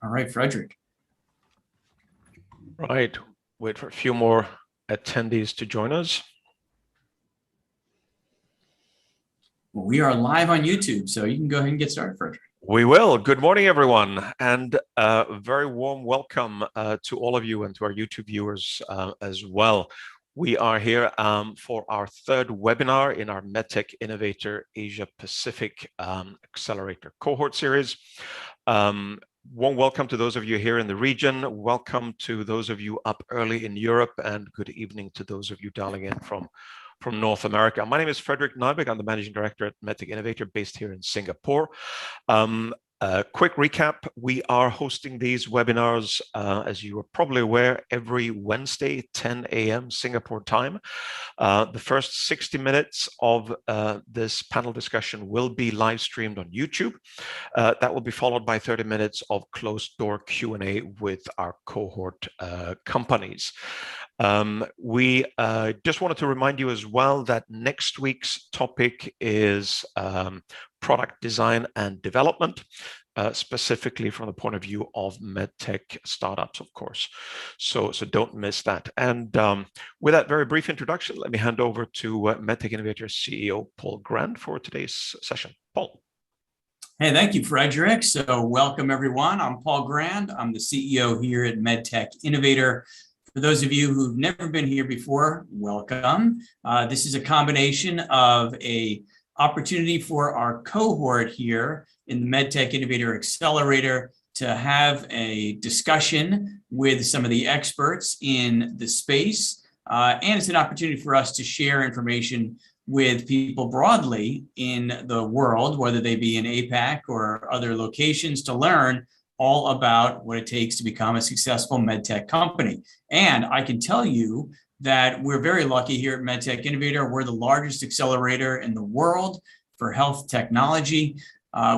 All right, Frederick. Right. Wait for a few more attendees to join us. Well, we are live on YouTube, so you can go ahead and get started, Frederick. We will. Good morning, everyone, and a very warm welcome to all of you and to our YouTube viewers as well. We are here for our third webinar in our MedTech Innovator Asia Pacific Accelerator Cohort Series. Warm welcome to those of you here in the region. Welcome to those of you up early in Europe, and good evening to those of you dialing in from North America. My name is Frederick Nybeck. I'm the Managing Director at MedTech Innovator based here in Singapore. Quick recap, we are hosting these webinars, as you are probably aware, every Wednesday, 10 a.m. Singapore time. The first 60 minutes of this panel discussion will be live streamed on YouTube. That will be followed by 30 minutes of closed-door Q&A with our cohort companies. We just wanted to remind you as well that next week's topic is product design and development, specifically from the point of view of medtech startups, of course. So don't miss that. And with that very brief introduction, let me hand over to MedTech Innovator CEO Paul Grand for today's session. Paul. Hey, thank you, Frederick. So welcome, everyone. I'm Paul Grand. I'm the CEO here at MedTech Innovator. For those of you who've never been here before, welcome. This is a combination of a opportunity for our cohort here in the MedTech Innovator Accelerator to have a discussion with some of the experts in the space. And it's an opportunity for us to share information with people broadly in the world, whether they be in APAC or other locations, to learn all about what it takes to become a successful medtech company. And I can tell you that we're very lucky here at MedTech Innovator. We're the largest accelerator in the world for health technology.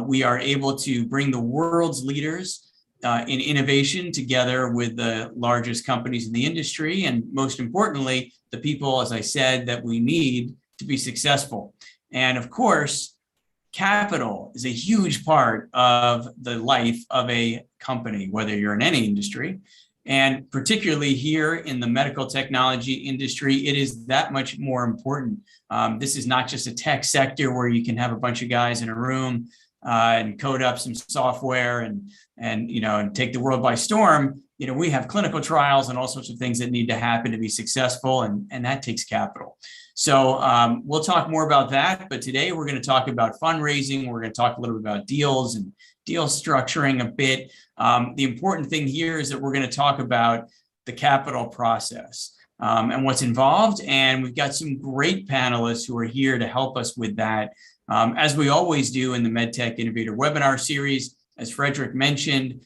We are able to bring the world's leaders in innovation together with the largest companies in the industry, and most importantly, the people, as I said, that we need to be successful. And of course, capital is a huge part of the life of a company, whether you're in any industry. And particularly here in the medical technology industry, it is that much more important. This is not just a tech sector where you can have a bunch of guys in a room and code up some software and take the world by storm. We have clinical trials and all sorts of things that need to happen to be successful, and that takes capital. So we'll talk more about that, but today we're going to talk about fundraising. We're going to talk a little bit about deals and deal structuring a bit. The important thing here is that we're going to talk about the capital process and what's involved, and we've got some great panelists who are here to help us with that. As we always do in the MedTech Innovator webinar series, as Frederick mentioned,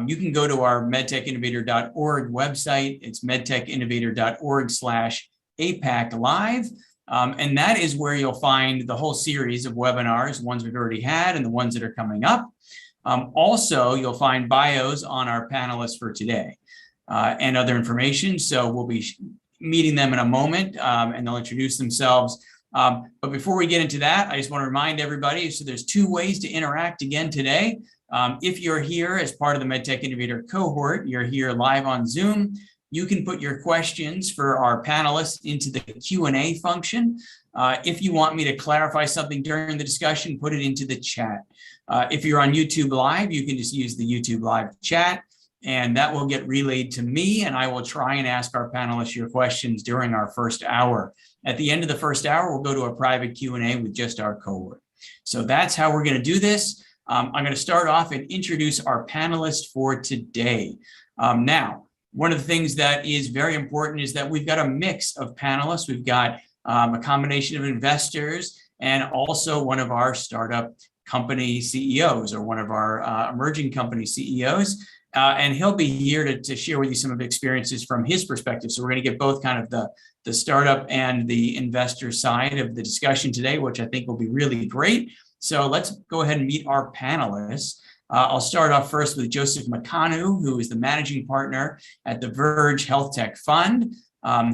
you can go to our medtechinnovator.org website. It's medtechinnovator.org/APAC Live. And that is where you'll find the whole series of webinars, the ones we've already had and the ones that are coming up. Also, you'll find bios on our panelists for today and other information. So we'll be meeting them in a moment and they'll introduce themselves. But before we get into that, I just want to remind everybody, so there's two ways to interact again today. If you're here as part of the MedTech Innovator cohort, you're here live on Zoom, you can put your questions for our panelists into the Q&A function. If you want me to clarify something during the discussion, put it into the chat. If you're on YouTube Live, you can just use the YouTube Live chat, and that will get relayed to me, and I will try and ask our panelists your questions during our first hour. At the end of the first hour, we'll go to a private Q&A with just our cohort. So that's how we're going to do this. I'm going to start off and introduce our panelists for today. Now, one of the things that is very important is that we've got a mix of panelists. We've got a combination of investors and also one of our startup company CEOs or one of our emerging company CEOs. And he'll be here to share with you some of the experiences from his perspective. So we're going to get both kind of the startup and the investor side of the discussion today, which I think will be really great. So let's go ahead and meet our panelists. I'll start off first with Joseph Mocanu, who is the managing partner at the Verge Health Tech Fund.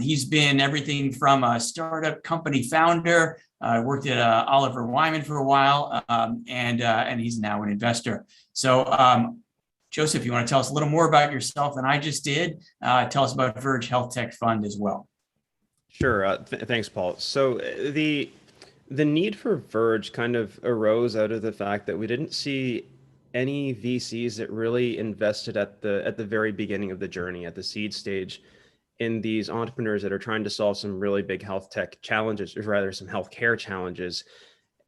He's been everything from a startup company founder, worked at Oliver Wyman for a while, and he's now an investor. So Joseph, you want to tell us a little more about yourself than I just did? Tell us about Verge Health Tech Fund as well. Sure. Thanks, Paul. So the need for Verge kind of arose out of the fact that we didn't see any VCs that really invested at the very beginning of the journey, at the seed stage, in these entrepreneurs that are trying to solve some really big health tech challenges, or rather some healthcare challenges.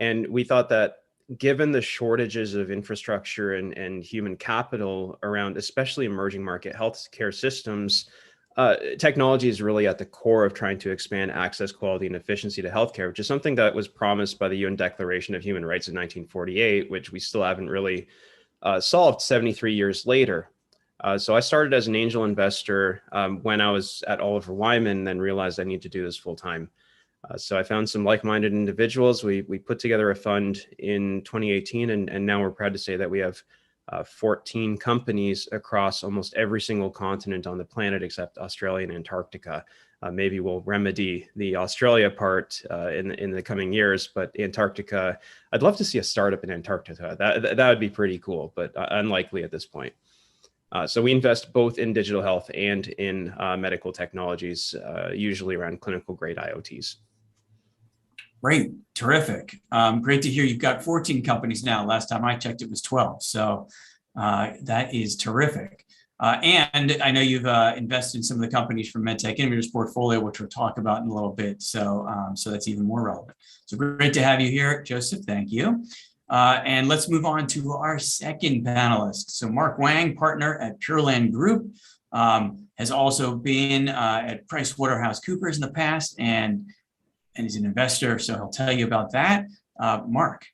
And we thought that given the shortages of infrastructure and human capital around, especially emerging market healthcare systems, technology is really at the core of trying to expand access, quality, and efficiency to healthcare, which is something that was promised by the UN Declaration of Human Rights in 1948, which we still haven't really solved 73 years later. So I started as an angel investor when I was at Oliver Wyman, then realized I need to do this full time. So I found some like-minded individuals. We put together a fund in 2018, and now we're proud to say that we have 14 companies across almost every single continent on the planet except Australia and Antarctica. Maybe we'll remedy the Australia part in the coming years, but Antarctica, I'd love to see a startup in Antarctica. That would be pretty cool, but unlikely at this point. So we invest both in digital health and in medical technologies, usually around clinical grade IoTs. Great, terrific. Great to hear you've got 14 companies now. Last time I checked, it was 12. So that is terrific. And I know you've invested in some of the companies from MedTech Innovators portfolio, which we'll talk about in a little bit. So, so that's even more relevant. So great to have you here, Joseph. Thank you. And let's move on to our second panelist. So Mark Wang, partner at Pureland Group, has also been at PricewaterhouseCoopers in the past, and he's an investor, so he'll tell you about that. Mark.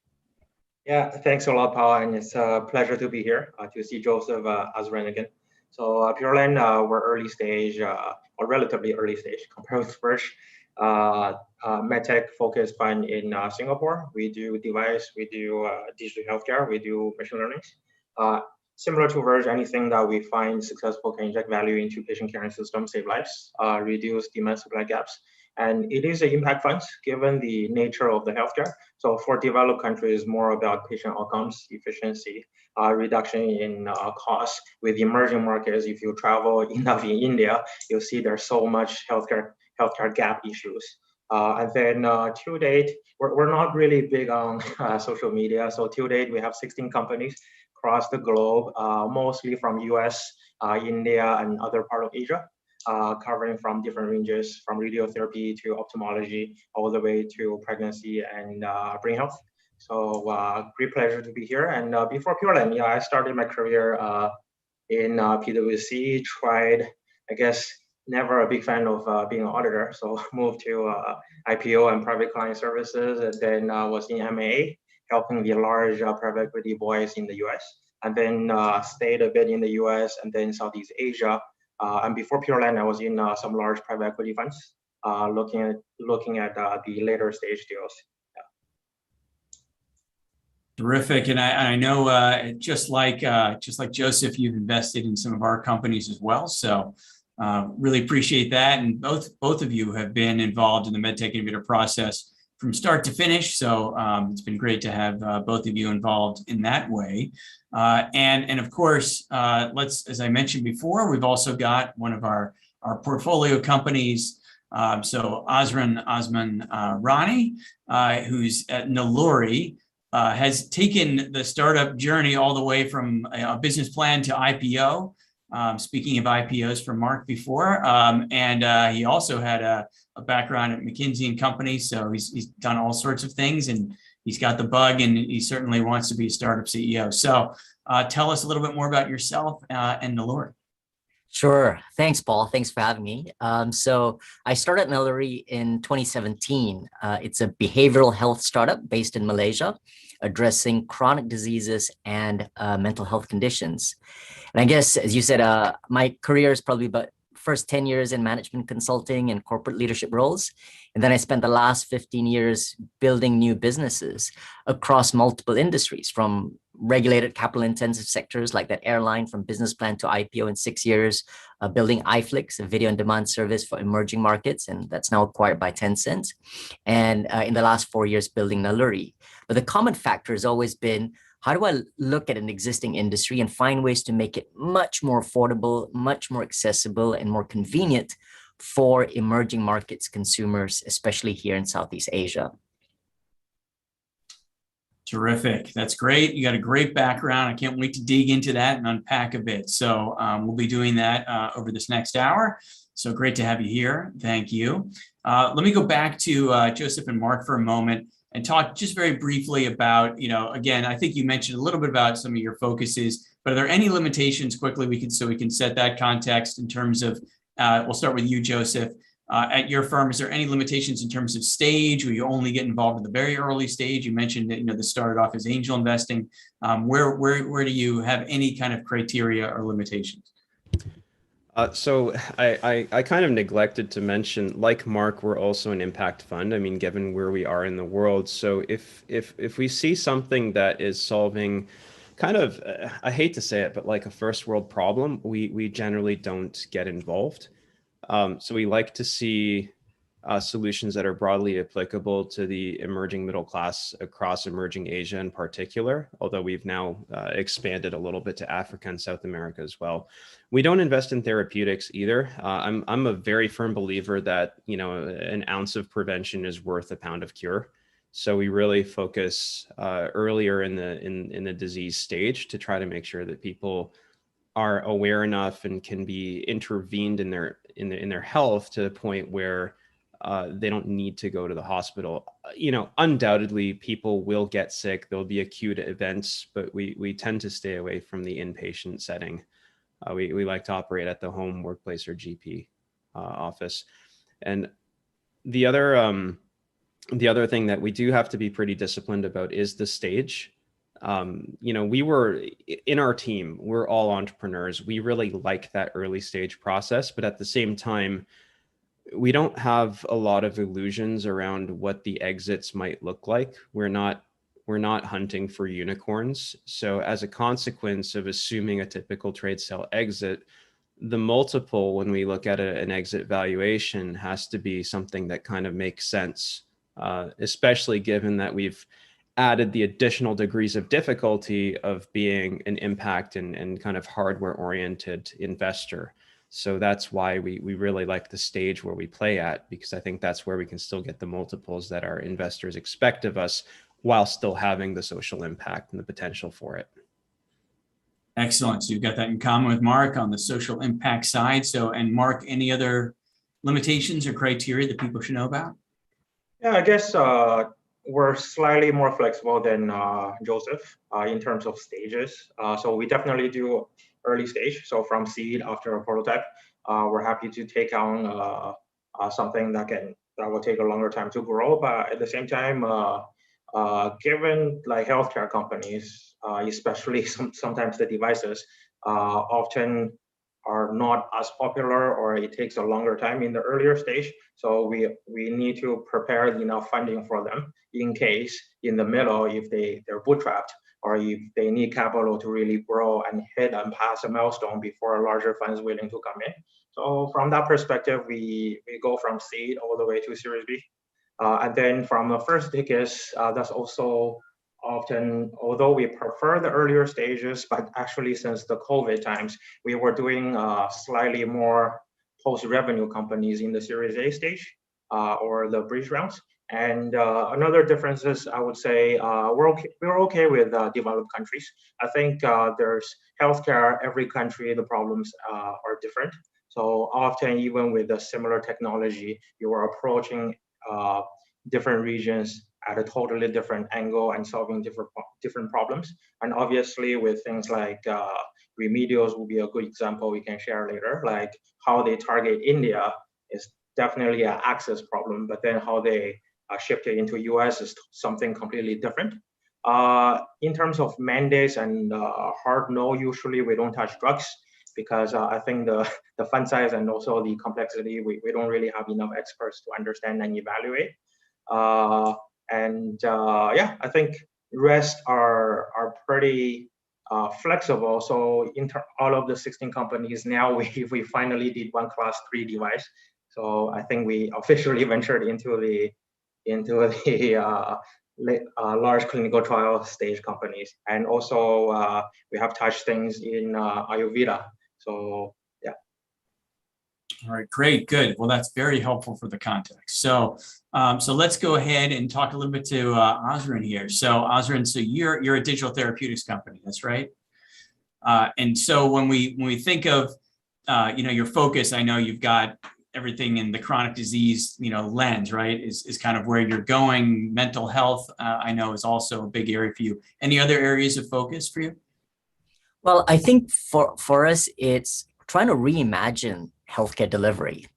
Yeah, thanks a lot, Paul, and it's a pleasure to be here to see Joseph Azran again. So Pureland, we're early stage, or relatively early stage compared with Verge. MedTech focused fund in Singapore. We do device, we do digital healthcare, we do machine learning. Similar to Verge, anything that we find successful can inject value into patient care and systems, save lives, reduce demand supply gaps. And it is an impact fund given the nature of the healthcare. So for developed countries, more about patient outcomes, efficiency, reduction in costs. With emerging markets, if you travel enough in India, you'll see there's so much healthcare gap issues. And then to date, we're not really big on social media. So to date, we have 16 companies across the globe, mostly from US, India, and other part of Asia. Covering from different ranges, from radiotherapy to ophthalmology, all the way to pregnancy and brain health. So great pleasure to be here. And before Pureland, yeah, I started my career in PwC, tried, I guess, never a big fan of being an auditor. So moved to IPO and private client services, and then was in M&A, helping the large private equity boys in the US. And then stayed a bit in the US and then Southeast Asia. And before Pureland, I was in some large private equity funds, looking at the later stage deals. Yeah. Terrific, and I know just like Joseph, you've invested in some of our companies as well. So really appreciate that, and both of you have been involved in the MedTech Innovator process from start to finish. So it's been great to have both of you involved in that way. And of course, as I mentioned before, we've also got one of our portfolio companies. So Osman-Rani, who's at Naluri, has taken the startup journey all the way from a business plan to IPO. Speaking of IPOs from Mark before, and he also had a background at McKinsey and Company, so he's done all sorts of things, and he's got the bug, and he certainly wants to be a startup CEO. So tell us a little bit more about yourself and Naluri. Sure. Thanks, Paul. Thanks for having me. So I started Naluri in 2017. It's a behavioral health startup based in Malaysia, addressing chronic diseases and mental health conditions. And I guess, as you said, my career is probably about first 10 years in management consulting and corporate leadership roles. And then I spent the last 15 years building new businesses across multiple industries, from regulated capital intensive sectors like that airline from business plan to IPO in 6 years, building iFlix, a video on demand service for emerging markets, and that's now acquired by Tencent. And in the last 4 years, building Naluri. But the common factor has always been, how do I look at an existing industry and find ways to make it much more affordable, much more accessible, and more convenient for emerging markets consumers, especially here in Southeast Asia? Terrific. That's great. You got a great background. I can't wait to dig into that and unpack a bit. So we'll be doing that over this next hour. So great to have you here. Thank you. Let me go back to Joseph and Mark for a moment and talk just very briefly about, again, I think you mentioned a little bit about some of your focuses, but are there any limitations quickly so we can set that context in terms of, we'll start with you, Joseph. At your firm, is there any limitations in terms of stage? Will you only get involved in the very early stage? You mentioned that this started off as angel investing. Where do you have any kind of criteria or limitations? So I kind of neglected to mention, like Mark, we're also an impact fund. I mean, given where we are in the world. So if we see something that is solving kind of, I hate to say it, but like a first world problem, we generally don't get involved. So we like to see solutions that are broadly applicable to the emerging middle class across emerging Asia in particular, although we've now expanded a little bit to Africa and South America as well. We don't invest in therapeutics either. I'm a very firm believer that an ounce of prevention is worth a pound of cure. So we really focus earlier in the disease stage to try to make sure that people are aware enough and can be intervened in their health to the point where they don't need to go to the hospital. Undoubtedly people will get sick. There'll be acute events, but we tend to stay away from the inpatient setting. We like to operate at the home, workplace, or GP office. And the other thing that we do have to be pretty disciplined about is the stage. We were in our team, we're all entrepreneurs. We really like that early stage process, but at the same time, we don't have a lot of illusions around what the exits might look like. We're not hunting for unicorns. So as a consequence of assuming a typical trade sale exit, the multiple when we look at an exit valuation has to be something that kind of makes sense, especially given that we've added the additional degrees of difficulty of being an impact and kind of hardware oriented investor. So that's why we really like the stage where we play at, because I think that's where we can still get the multiples that our investors expect of us while still having the social impact and the potential for it. Excellent. So you've got that in common with Mark on the social impact side. So, and Mark, any other limitations or criteria that people should know about? Yeah, I guess we're slightly more flexible than Joseph in terms of stages. So we definitely do early stage. So from seed after a prototype, we're happy to take on something that will take a longer time to grow. But at the same time, given like healthcare companies, especially sometimes the devices, often are not as popular, or it takes a longer time in the earlier stage. So we need to prepare enough funding for them in case in the middle, if they're bootstrapped, or if they need capital to really grow and hit and pass a milestone before a larger fund is willing to come in. So from that perspective, we go from seed all the way to Series B. And then from the first tickets, that's also often, although we prefer the earlier stages, but actually since the COVID times, we were doing slightly more post-revenue companies in the Series A stage or the bridge rounds. And another difference is, I would say, we're okay with developed countries. I think there's healthcare, every country, the problems are different. So often, even with a similar technology, you are approaching different regions at a totally different angle and solving different problems. And obviously with things like remedials will be a good example we can share later, like how they target India is definitely an access problem, but then how they shift it into US is something completely different. In terms of mandates and hard no, usually we don't touch drugs because I think the fund size and also the complexity, we don't really have enough experts to understand and evaluate. Yeah, I think rest are pretty flexible. So all of the 16 companies now, we finally did one class 3 device. So I think we officially ventured into the large clinical trial stage companies, and also we have touched things in Ayurveda. So yeah. All right, great, good. Well, that's very helpful for the context. So, so let's go ahead and talk a little bit to Azran here. So, Azran, so you're a digital therapeutics company, that's right? And so when we think of your focus, I know you've got everything in the chronic disease lens, right? Is kind of where you're going. Mental health, I know, is also a big area for you. Any other areas of focus for you? Well, I think for us, it's trying to reimagine healthcare delivery.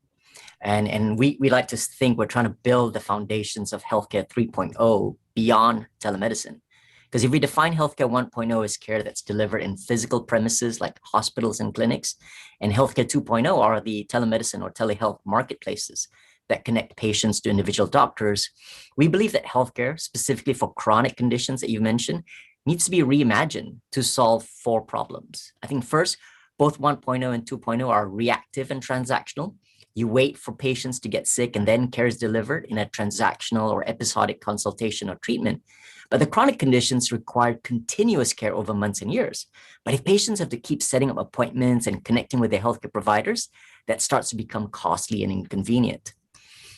And we like to think we're trying to build the foundations of healthcare 3.0 beyond telemedicine. Because if we define healthcare 1.0 as care that's delivered in physical premises like hospitals and clinics, and healthcare 2.0 are the telemedicine or telehealth marketplaces that connect patients to individual doctors, we believe that healthcare, specifically for chronic conditions that you mentioned, needs to be reimagined to solve 4 problems. I think first, both 1.0 and 2.0 are reactive and transactional. You wait for patients to get sick and then care is delivered in a transactional or episodic consultation or treatment. But the chronic conditions require continuous care over months and years. But if patients have to keep setting up appointments and connecting with their healthcare providers, that starts to become costly and inconvenient.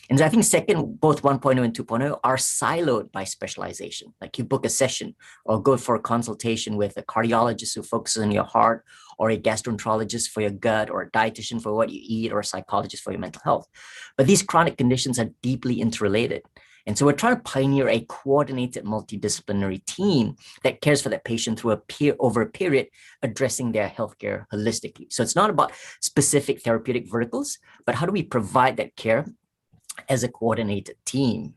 And I think second, both 1.0 and 2.0 are siloed by specialization. Like you book a session or go for a consultation with a cardiologist who focuses on your heart, or a gastroenterologist for your gut, or a dietitian for what you eat, or a psychologist for your mental health. But these chronic conditions are deeply interrelated. And so we're trying to pioneer a coordinated multidisciplinary team that cares for that patient through over a period, addressing their healthcare holistically. So it's not about specific therapeutic verticals, but how do we provide that care as a coordinated team?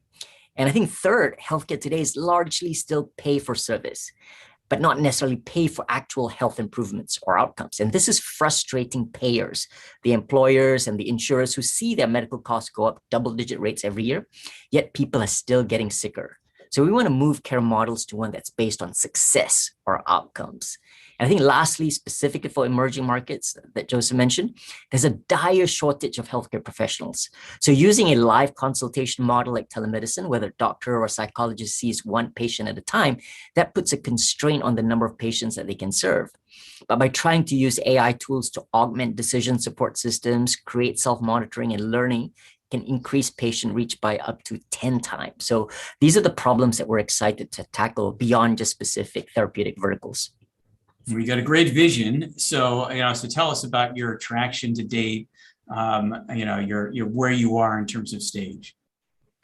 And I think third, healthcare today is largely still pay for service, but not necessarily pay for actual health improvements or outcomes. And this is frustrating payers, the employers and the insurers who see their medical costs go up double-digit rates every year, yet people are still getting sicker. So we want to move care models to one that's based on success or outcomes. And I think lastly, specifically for emerging markets that Joseph mentioned, there's a dire shortage of healthcare professionals. So using a live consultation model like telemedicine, where the doctor or psychologist sees one patient at a time, that puts a constraint on the number of patients that they can serve. But by trying to use AI tools to augment decision support systems, create self-monitoring and learning, can increase patient reach by up to 10 times. So these are the problems that we're excited to tackle beyond just specific therapeutic verticals. We got a great vision. So, so tell us about your traction to date, your where you are in terms of stage.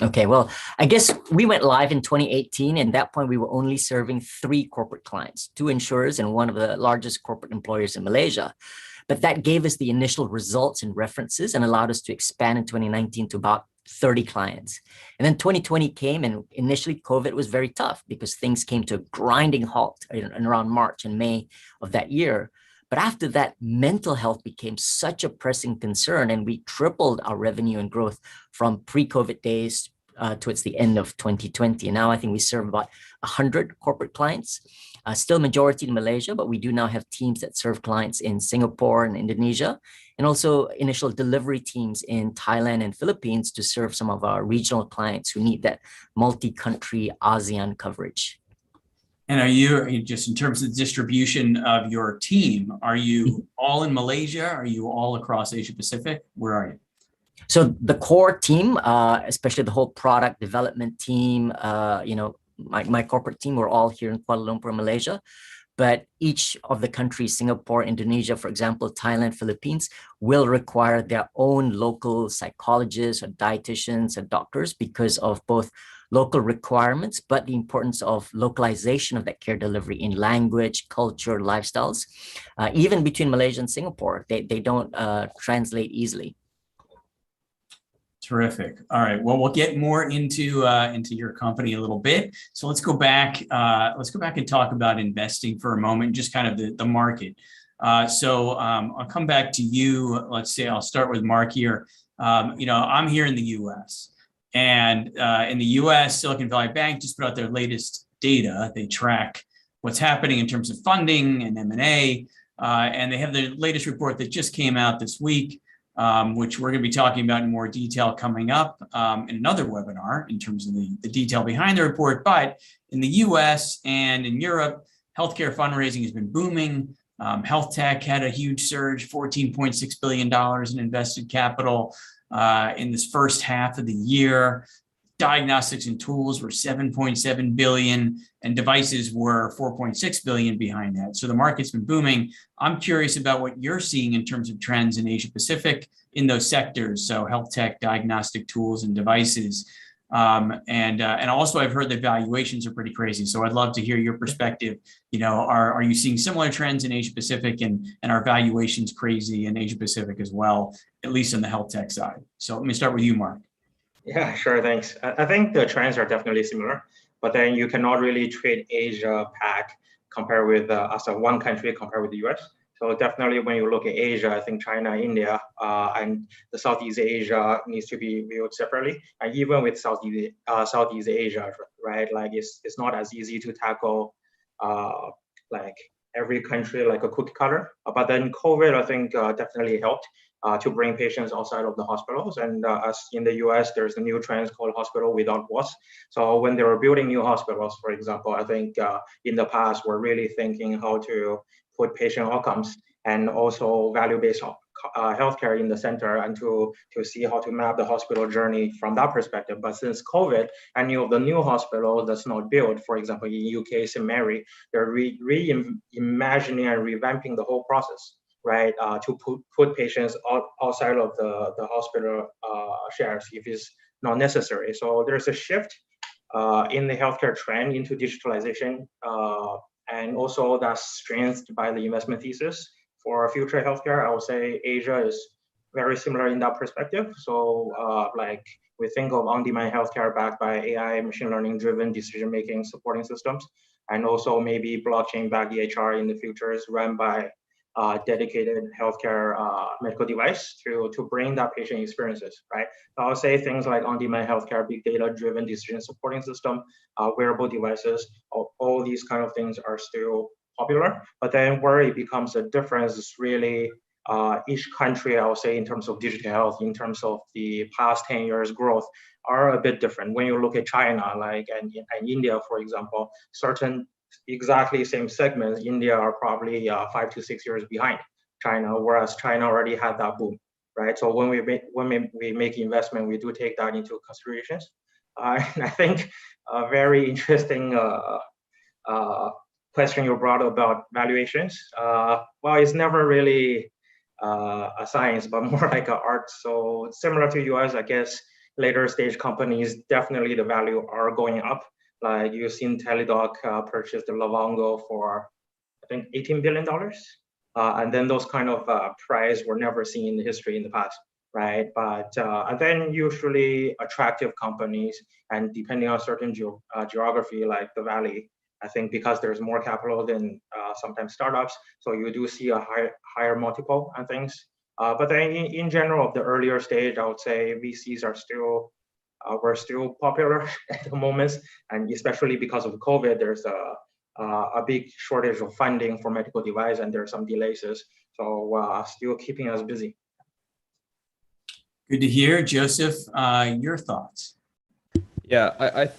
Okay, well, I guess we went live in 2018, and at that point we were only serving 3 corporate clients, 2 insurers and one of the largest corporate employers in Malaysia. But that gave us the initial results and references and allowed us to expand in 2019 to about 30 clients. And then 2020 came, and initially COVID was very tough because things came to a grinding halt in around March and May of that year. But after that, mental health became such a pressing concern, and we tripled our revenue and growth from pre-COVID days towards the end of 2020. And now I think we serve about 100 corporate clients, still majority in Malaysia, but we do now have teams that serve clients in Singapore and Indonesia, and also initial delivery teams in Thailand and Philippines to serve some of our regional clients who need that multi-country ASEAN coverage. And are you, just in terms of the distribution of your team, are you all in Malaysia? Are you all across Asia Pacific? Where are you? So the core team, especially the whole product development team, my corporate team, we're all here in Kuala Lumpur, Malaysia. But each of the countries, Singapore, Indonesia, for example, Thailand, Philippines, will require their own local psychologists or dietitians and doctors because of both local requirements, but the importance of localization of that care delivery in language, culture, lifestyles. Even between Malaysia and Singapore, they don't translate easily. Terrific. All right. Well, we'll get more into your company a little bit. So let's go back. Let's go back and talk about investing for a moment, just kind of the market. So I'll come back to you. Let's say I'll start with Mark here. I'm here in the U.S. and in the U.S., Silicon Valley Bank just put out their latest data. They track what's happening in terms of funding and M&A. And they have the latest report that just came out this week, which we're going to be talking about in more detail coming up in another webinar in terms of the detail behind the report. But in the US and in Europe, healthcare fundraising has been booming. Health tech had a huge surge, $14.6 billion in invested capital in this first half of the year. Diagnostics and tools were 7.7 billion and devices were 4.6 billion behind that. So the market's been booming. I'm curious about what you're seeing in terms of trends in Asia Pacific in those sectors. So health tech, diagnostic tools, and devices. And also I've heard that valuations are pretty crazy. So I'd love to hear your perspective. You know, are you seeing similar trends in Asia Pacific, and are valuations crazy in Asia Pacific as well, at least on the health tech side? So let me start with you, Mark. Yeah, sure, thanks. I think the trends are definitely similar, but then you cannot really treat Asia PAC compare with as a one country compared with the US. So definitely when you look at Asia, I think China, India, and the Southeast Asia needs to be viewed separately. And even with Southeast Asia, right? Like it's not as easy to tackle like every country like a cookie cutter. But then COVID, I think definitely helped to bring patients outside of the hospitals. And as in the US, there's a new trend called hospital without walls. So when they were building new hospitals, for example, I think in the past, we're really thinking how to put patient outcomes and also value-based healthcare in the center, and to see how to map the hospital journey from that perspective. But since COVID, any of the new hospitals that's not built, for example, in UK, St. Mary, they're reimagining and revamping the whole process, right? To put patients outside of the hospital shares if it's not necessary. So there's a shift in the healthcare trend into digitalization, and also that's strengthened by the investment thesis for future healthcare. I would say Asia is very similar in that perspective. So like we think of on-demand healthcare backed by AI, machine learning driven decision-making supporting systems, and also maybe blockchain-backed EHR in the future is run by dedicated healthcare medical device to bring that patient experiences, right? So I would say things like on-demand healthcare, big data-driven decision supporting system, wearable devices, all these kind of things are still popular. But then where it becomes a difference is really each country, I would say, in terms of digital health, in terms of the past 10 years growth, are a bit different. When you look at China, like and India, for example, certain exactly same segments, India are probably 5 to 6 years behind China, whereas China already had that boom, right? So when we make investment, we do take that into considerations. And I think a very interesting question you brought about valuations. Well, it's never really a science, but more like an art. So similar to US, I guess later stage companies, definitely the value are going up. Like you've seen Teladoc purchase the Livongo for, I think, $18 billion. And then those kind of price were never seen in the history in the past, right? But and then usually attractive companies, and depending on certain geography, like the Valley, I think because there's more capital than sometimes startups, so you do see a higher multiple and things. But then in general, of the earlier stage, I would say VCs are still, we're still popular at the moment, and especially because of COVID, there's a big shortage of funding for medical device, and there are some delays. So still keeping us busy. Good to hear, Joseph. Your thoughts? Yeah,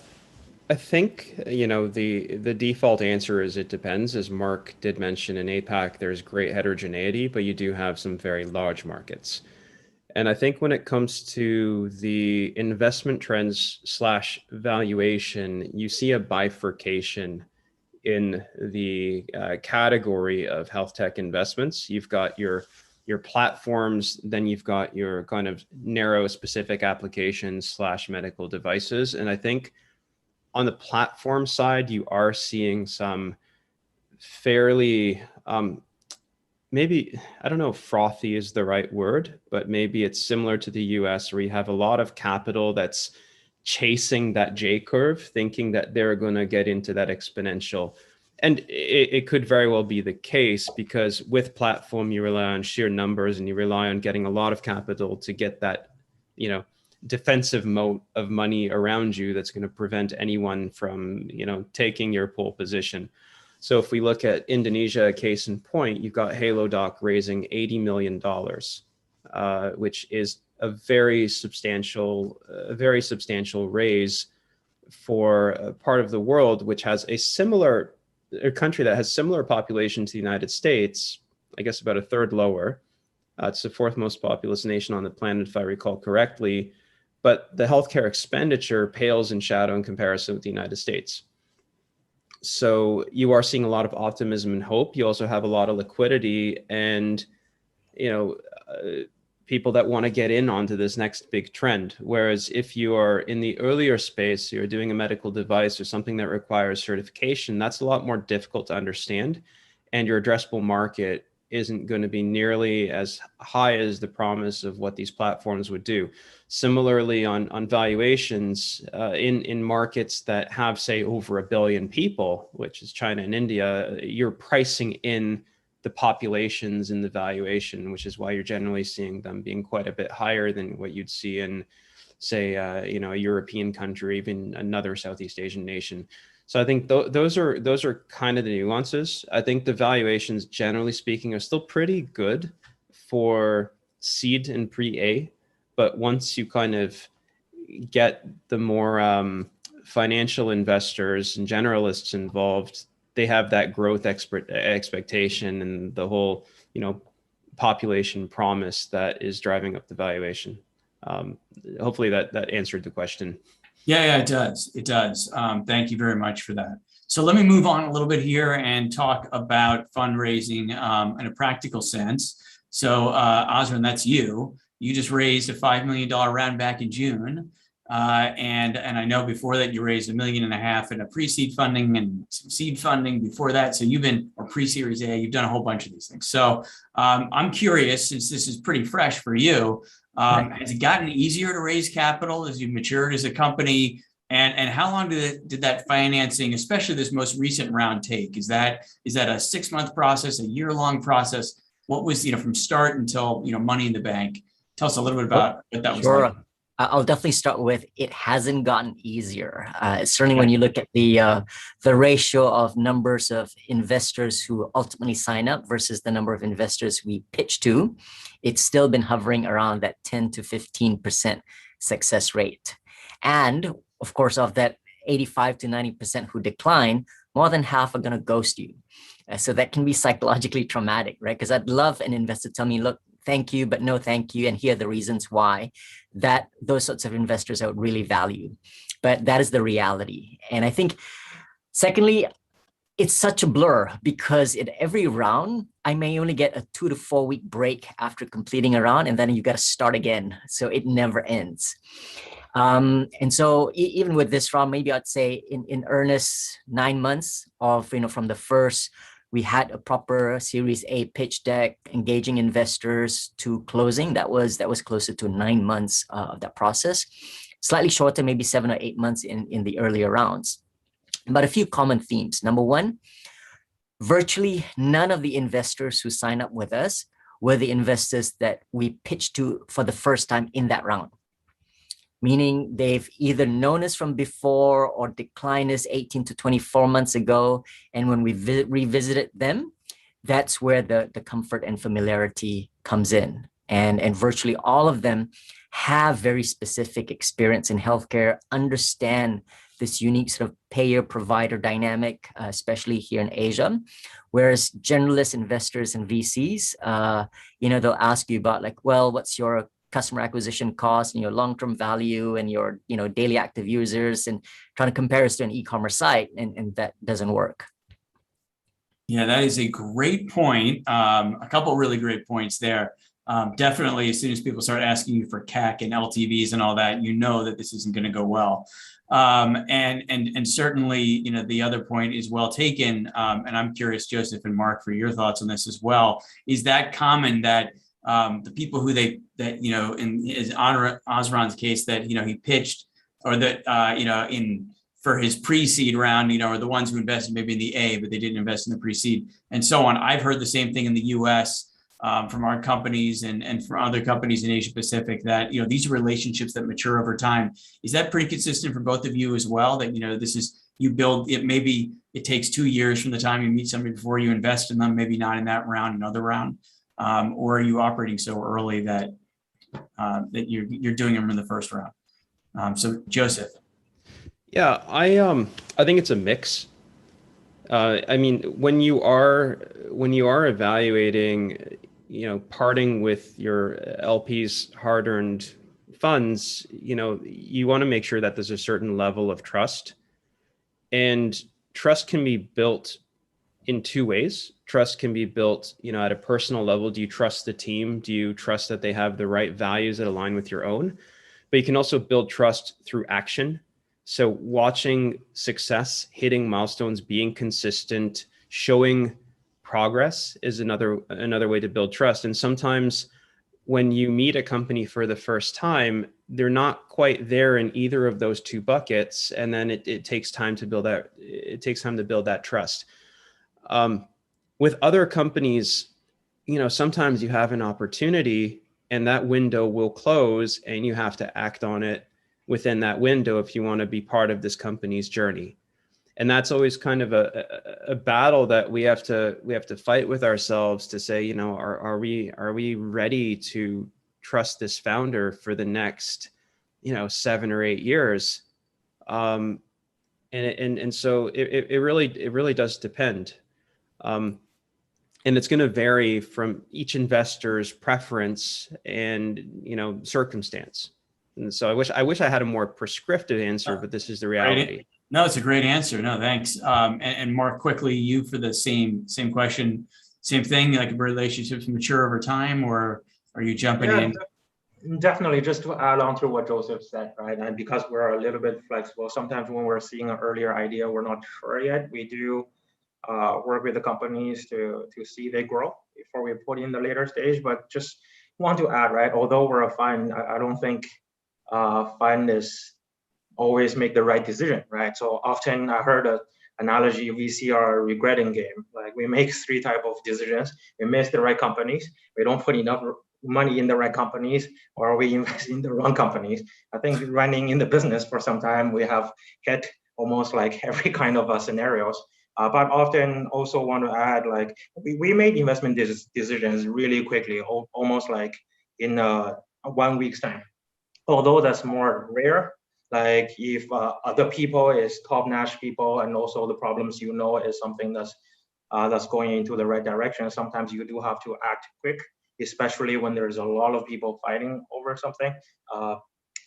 I think, you know, the default answer is it depends. As Mark did mention, in APAC, there's great heterogeneity, but you do have some very large markets. And I think when it comes to the investment trends / valuation, you see a bifurcation in the category of health tech investments. You've got your platforms, then you've got your kind of narrow specific applications / medical devices. And I think on the platform side, you are seeing some fairly, maybe, I don't know if frothy is the right word, but maybe it's similar to the US, where you have a lot of capital that's chasing that J curve, thinking that they're going to get into that exponential. And it could very well be the case, because with platform, you rely on sheer numbers and you rely on getting a lot of capital to get that, you know, defensive moat of money around you that's going to prevent anyone from, taking your pole position. So if we look at Indonesia, case in point, you've got HaloDoc raising $80 million, which is a very substantial raise for a part of the world which has a country that has similar population to the United States, I guess about a third lower. It's the fourth most populous nation on the planet, if I recall correctly. But the healthcare expenditure pales in shadow in comparison with the United States. So you are seeing a lot of optimism and hope. You also have a lot of liquidity and, people that want to get in onto this next big trend. Whereas if you are in the earlier space, you're doing a medical device or something that requires certification, that's a lot more difficult to understand. And your addressable market isn't going to be nearly as high as the promise of what these platforms would do. Similarly, on valuations, in markets that have, say, over 1 billion people, which is China and India, you're pricing in the populations in the valuation, which is why you're generally seeing them being quite a bit higher than what you'd see in, say, a European country, even another Southeast Asian nation. So I think those are kind of the nuances. I think the valuations, generally speaking, are still pretty good for seed and pre-A, but once you kind of get the more financial investors and generalists involved, they have that growth expectation and the whole, population promise that is driving up the valuation. Hopefully that answered the question. Yeah, it does. It does. Thank you very much for that. So let me move on a little bit here and talk about fundraising in a practical sense. So Azran, that's you. You just raised a $5 million round back in June. And I know before that you raised $1.5 million in a pre-seed funding and some seed funding before that. So you've been, or pre-series A, you've done a whole bunch of these things. So I'm curious, since this is pretty fresh for you, has it gotten easier to raise capital as you've matured as a company? And how long did that financing, especially this most recent round, take? Is that a 6-month process, a year-long process? What was, from start until, money in the bank? Tell us a little bit about what that was like. I'll definitely start with, it hasn't gotten easier. Certainly when you look at the ratio of numbers of investors who ultimately sign up versus the number of investors we pitch to, it's still been hovering around that 10 to 15% success rate. And of course, of that 85 to 90% who decline, more than half are going to ghost you. So that can be psychologically traumatic, right? Because I'd love an investor to tell me, look, thank you, but no thank you, and here are the reasons why. That those sorts of investors I would really value. But that is the reality. And I think, secondly, it's such a blur because at every round, I may only get a 2 to 4 week break after completing a round, and then you got to start again. So it never ends. And so even with this round, maybe I'd say in earnest, 9 months of, from the first, we had a proper Series A pitch deck, engaging investors, to closing. That was closer to 9 months of that process. Slightly shorter, maybe 7 or 8 months in the earlier rounds. But a few common themes. Number one, virtually none of the investors who sign up with us were the investors that we pitched to for the first time in that round. Meaning they've either known us from before or declined us 18 to 24 months ago. And when we revisited them, that's where the comfort and familiarity comes in. And virtually all of them have very specific experience in healthcare, understand this unique sort of payer-provider dynamic, especially here in Asia. Whereas generalist investors and VCs, they'll ask you about what's your customer acquisition cost and your long-term value and your daily active users, and trying to compare us to an e-commerce site, and that doesn't work. Yeah, that is a great point. A couple of really great points there. Definitely, as soon as people start asking you for CAC and LTVs and all that, that this isn't going to go well. And certainly, the other point is well taken. And I'm curious, Joseph and Mark, for your thoughts on this as well. Is that common that the people who in Azran's case that, he pitched, or that, for his pre-seed round, are the ones who invested maybe in the A, but they didn't invest in the pre-seed and so on. I've heard the same thing in the US. from our companies and from other companies in Asia Pacific that, these relationships that mature over time. Is that pretty consistent for both of you as well? That, this is, you build it, maybe it takes 2 years from the time you meet somebody before you invest in them, maybe not in that round, another round, or are you operating so early that that you're doing them in the first round? So Joseph. Yeah, I think it's a mix. I mean, when you are evaluating, parting with your LP's hard-earned funds, you want to make sure that there's a certain level of trust, and trust can be built in two ways. Trust can be built, at a personal level. Do you trust the team? Do you trust that they have the right values that align with your own? But you can also build trust through action. So watching success, hitting milestones, being consistent, showing progress is another way to build trust. And sometimes when you meet a company for the first time, they're not quite there in either of those two buckets. And then it takes time to build that. It takes time to build that trust. With other companies, sometimes you have an opportunity and that window will close and you have to act on it within that window if you want to be part of this company's journey. And that's always kind of a battle that we have to fight with ourselves to say, are we ready to trust this founder for the next, 7 or 8 years? And so it really does depend. And it's going to vary from each investor's preference and, circumstance. And so I wish I had a more prescriptive answer, but this is the reality. No, it's a great answer. No, thanks. And Mark, quickly, you for the same question, same thing, like relationships mature over time, or are you jumping in? Definitely, just to add on to what Joseph said, right? And because we're a little bit flexible, sometimes when we're seeing an earlier idea, we're not sure yet. We do work with the companies to see they grow before we put in the later stage. But just want to add, right? Although we're a fund, I don't think fund is always make the right decision, right? So often I heard an analogy, VC are a regretting game. Like we make 3 types of decisions. We miss the right companies. We don't put enough money in the right companies, or we invest in the wrong companies. I think running in the business for some time, we have hit almost like every kind of scenarios. But often also want to add, like we made investment decisions really quickly, almost like in 1 week's time. Although that's more rare, like if other people is top-notch people and also the problems is something that's going into the right direction, sometimes you do have to act quick, especially when there's a lot of people fighting over something.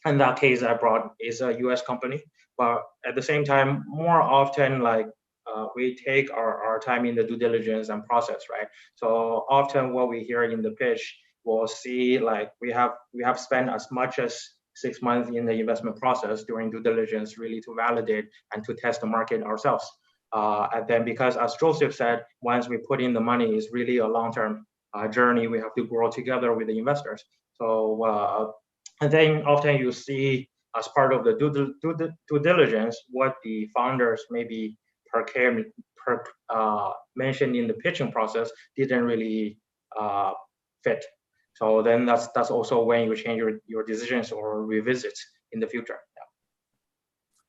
In that case, I brought is a US company, but at the same time, more often like we take our time in the due diligence and process, right? So often what we hear in the pitch, we'll see like we have spent as much as 6 months in the investment process during due diligence, really to validate and to test the market ourselves. And then because as Joseph said, once we put in the money, it's really a long-term journey. We have to grow together with the investors. So and then often you see as part of the due diligence, what the founders maybe mentioned in the pitching process didn't really fit. So then that's also when you change your decisions or revisit in the future. Yeah.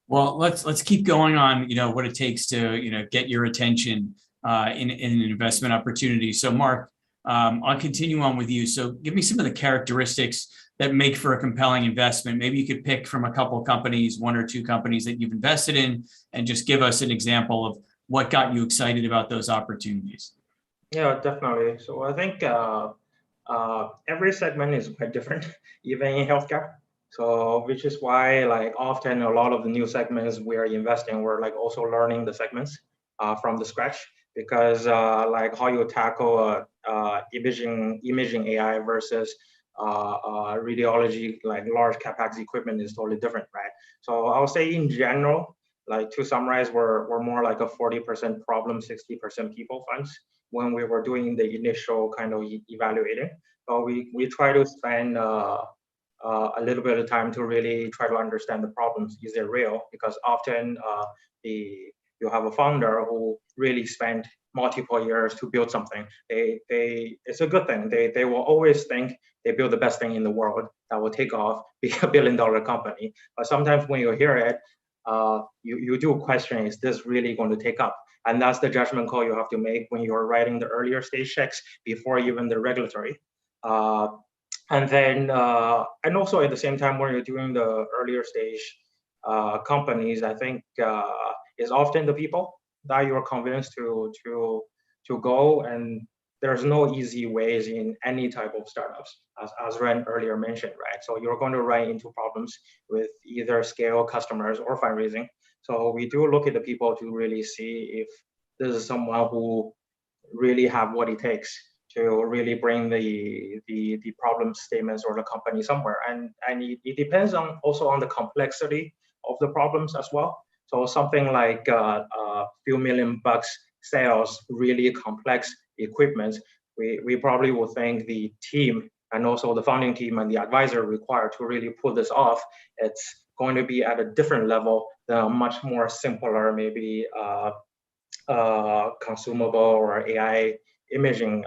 Well, let's keep going on, what it takes to, get your attention in an investment opportunity. So Mark, I'll continue on with you. So give me some of the characteristics that make for a compelling investment. Maybe you could pick from a couple of companies, 1 or 2 companies that you've invested in, and just give us an example of what got you excited about those opportunities. Yeah, definitely. So I think every segment is quite different, even in healthcare. So which is why like often a lot of the new segments we're investing, we're like also learning the segments from the scratch, because like how you tackle imaging AI versus radiology, like large capex equipment is totally different, right? So I would say in general, like to summarize, we're more like a 40% problem, 60% people funds when we were doing the initial kind of evaluating. So we try to spend a little bit of time to really try to understand the problems. Is it real? Because often you have a founder who really spent multiple years to build something. It's a good thing. They will always think they build the best thing in the world that will take off, be a $1 billion company. But sometimes when you hear it, you do question, is this really going to take up? And that's the judgment call you have to make when you're writing the earlier stage checks before even the regulatory. And then, and also at the same time, when you're doing the earlier stage companies, I think is often the people that you're convinced to go. And there's no easy ways in any type of startups, as Azran earlier mentioned, right? So you're going to run into problems with either scale customers or fundraising. So we do look at the people to really see if this is someone who really have what it takes to really bring the problem statements or the company somewhere. And it depends on also on the complexity of the problems as well. So something like a few $1 million sales, really complex equipment, we probably will think the team and also the founding team and the advisor required to really pull this off, it's going to be at a different level than a much more simpler, maybe consumable or AI imaging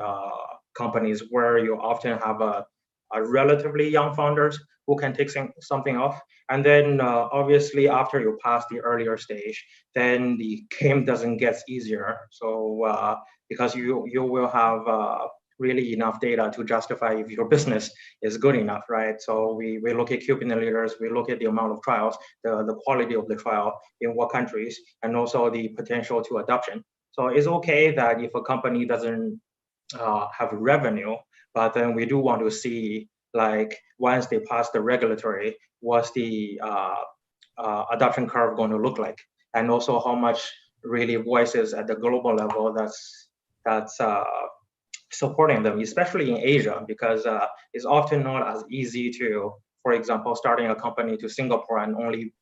companies where you often have a relatively young founders who can take something off. And then obviously after you pass the earlier stage, then the game doesn't get easier. So because you will have really enough data to justify if your business is good enough, right? So we look at key opinion leaders, we look at the amount of trials, the quality of the trial in what countries, and also the potential to adoption. So it's okay that if a company doesn't have revenue, but then we do want to see, like, once they pass the regulatory, what's the adoption curve going to look like, and also how much really voices at the global level that's supporting them, especially in Asia, because it's often not as easy to, for example, starting a company to Singapore and only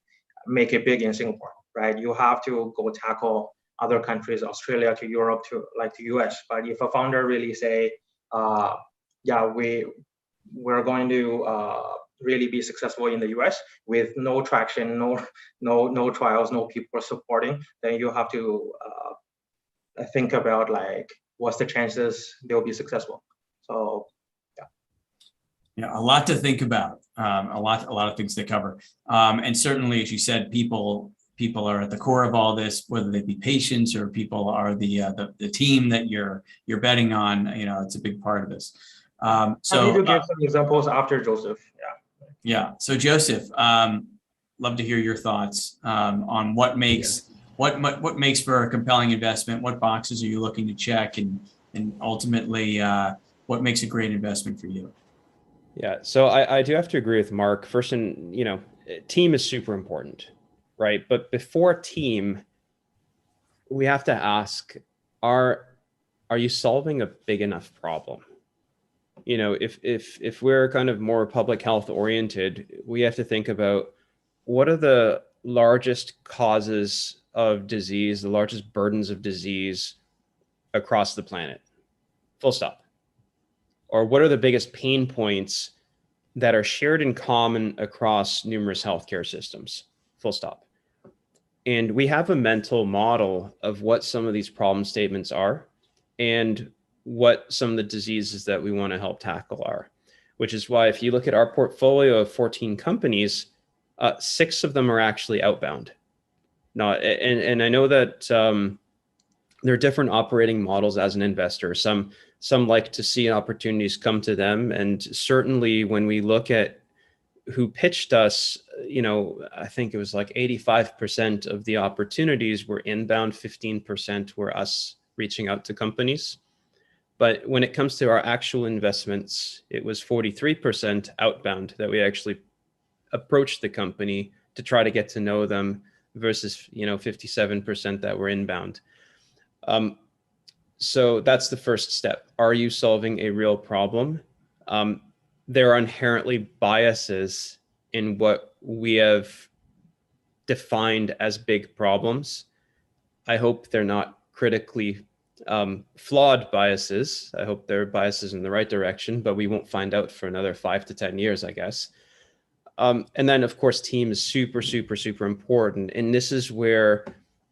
make it big in Singapore, right? You have to go tackle other countries, Australia to Europe to like the US. But if a founder really say, yeah, we're going to really be successful in the US with no traction, no trials, no people supporting, then you have to think about, like, what's the chances they'll be successful. So yeah, a lot to think about, a lot of things to cover, and certainly, as you said, people are at the core of all this, whether they be patients or people are the team that you're betting on. You know, it's a big part of this. So happy to give some examples after Joseph. Yeah. So Joseph, love to hear your thoughts on what makes what makes for a compelling investment. What boxes are you looking to check, and ultimately, what makes a great investment for you? Yeah, so I do have to agree with Mark. First, team is super important, right? But before team, we have to ask, are you solving a big enough problem? You know, if we're kind of more public health oriented, we have to think about what are the largest causes of disease, the largest burdens of disease across the planet, full stop. Or what are the biggest pain points that are shared in common across numerous healthcare systems, full stop. And we have a mental model of what some of these problem statements are and what some of the diseases that we want to help tackle are, which is why if you look at our portfolio of 14 companies, 6 of them are actually outbound. Now, and I know that there are different operating models as an investor. Some like to see opportunities come to them. And certainly when we look at who pitched us, I think it was like 85% of the opportunities were inbound, 15% were us reaching out to companies. But when it comes to our actual investments, it was 43% outbound that we actually approached the company to try to get to know them versus, 57% that were inbound. So that's the first step. Are you solving a real problem? There are inherently biases in what we have defined as big problems. I hope they're not critically flawed biases. I hope they're biases in the right direction, but we won't find out for another 5 to 10 years, I guess. And then, of course, team is super, super, super important. And this is where,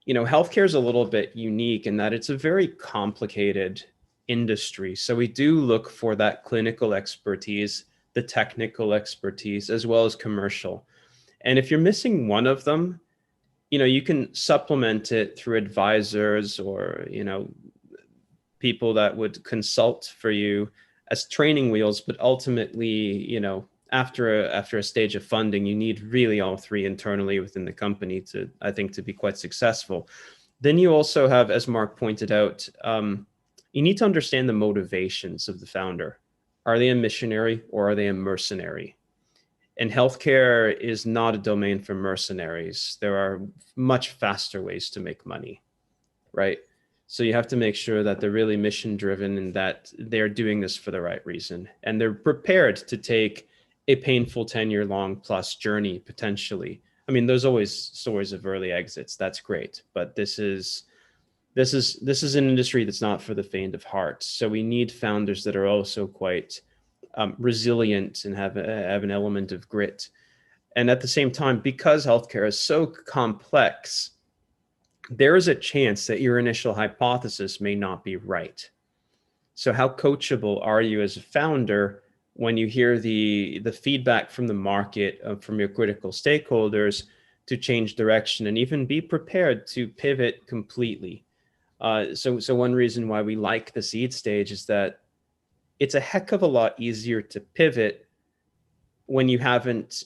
healthcare is a little bit unique in that it's a very complicated industry. So we do look for that clinical expertise, the technical expertise, as well as commercial. And if you're missing one of them, you can supplement it through advisors or, people that would consult for you as training wheels. But ultimately, after a stage of funding, you need really all three internally within the company to be quite successful. Then you also have, as Mark pointed out, you need to understand the motivations of the founder. Are they a missionary or are they a mercenary? And healthcare is not a domain for mercenaries. There are much faster ways to make money, right? So you have to make sure that they're really mission driven and that they're doing this for the right reason. And they're prepared to take a painful 10-year long plus journey potentially. I mean, there's always stories of early exits. That's great. But this is an industry that's not for the faint of heart. So we need founders that are also quite resilient and have an element of grit. And at the same time, because healthcare is so complex, there is a chance that your initial hypothesis may not be right. So how coachable are you as a founder when you hear the feedback from the market, from your critical stakeholders, to change direction and even be prepared to pivot completely? So one reason why we like the seed stage is that it's a heck of a lot easier to pivot when you haven't,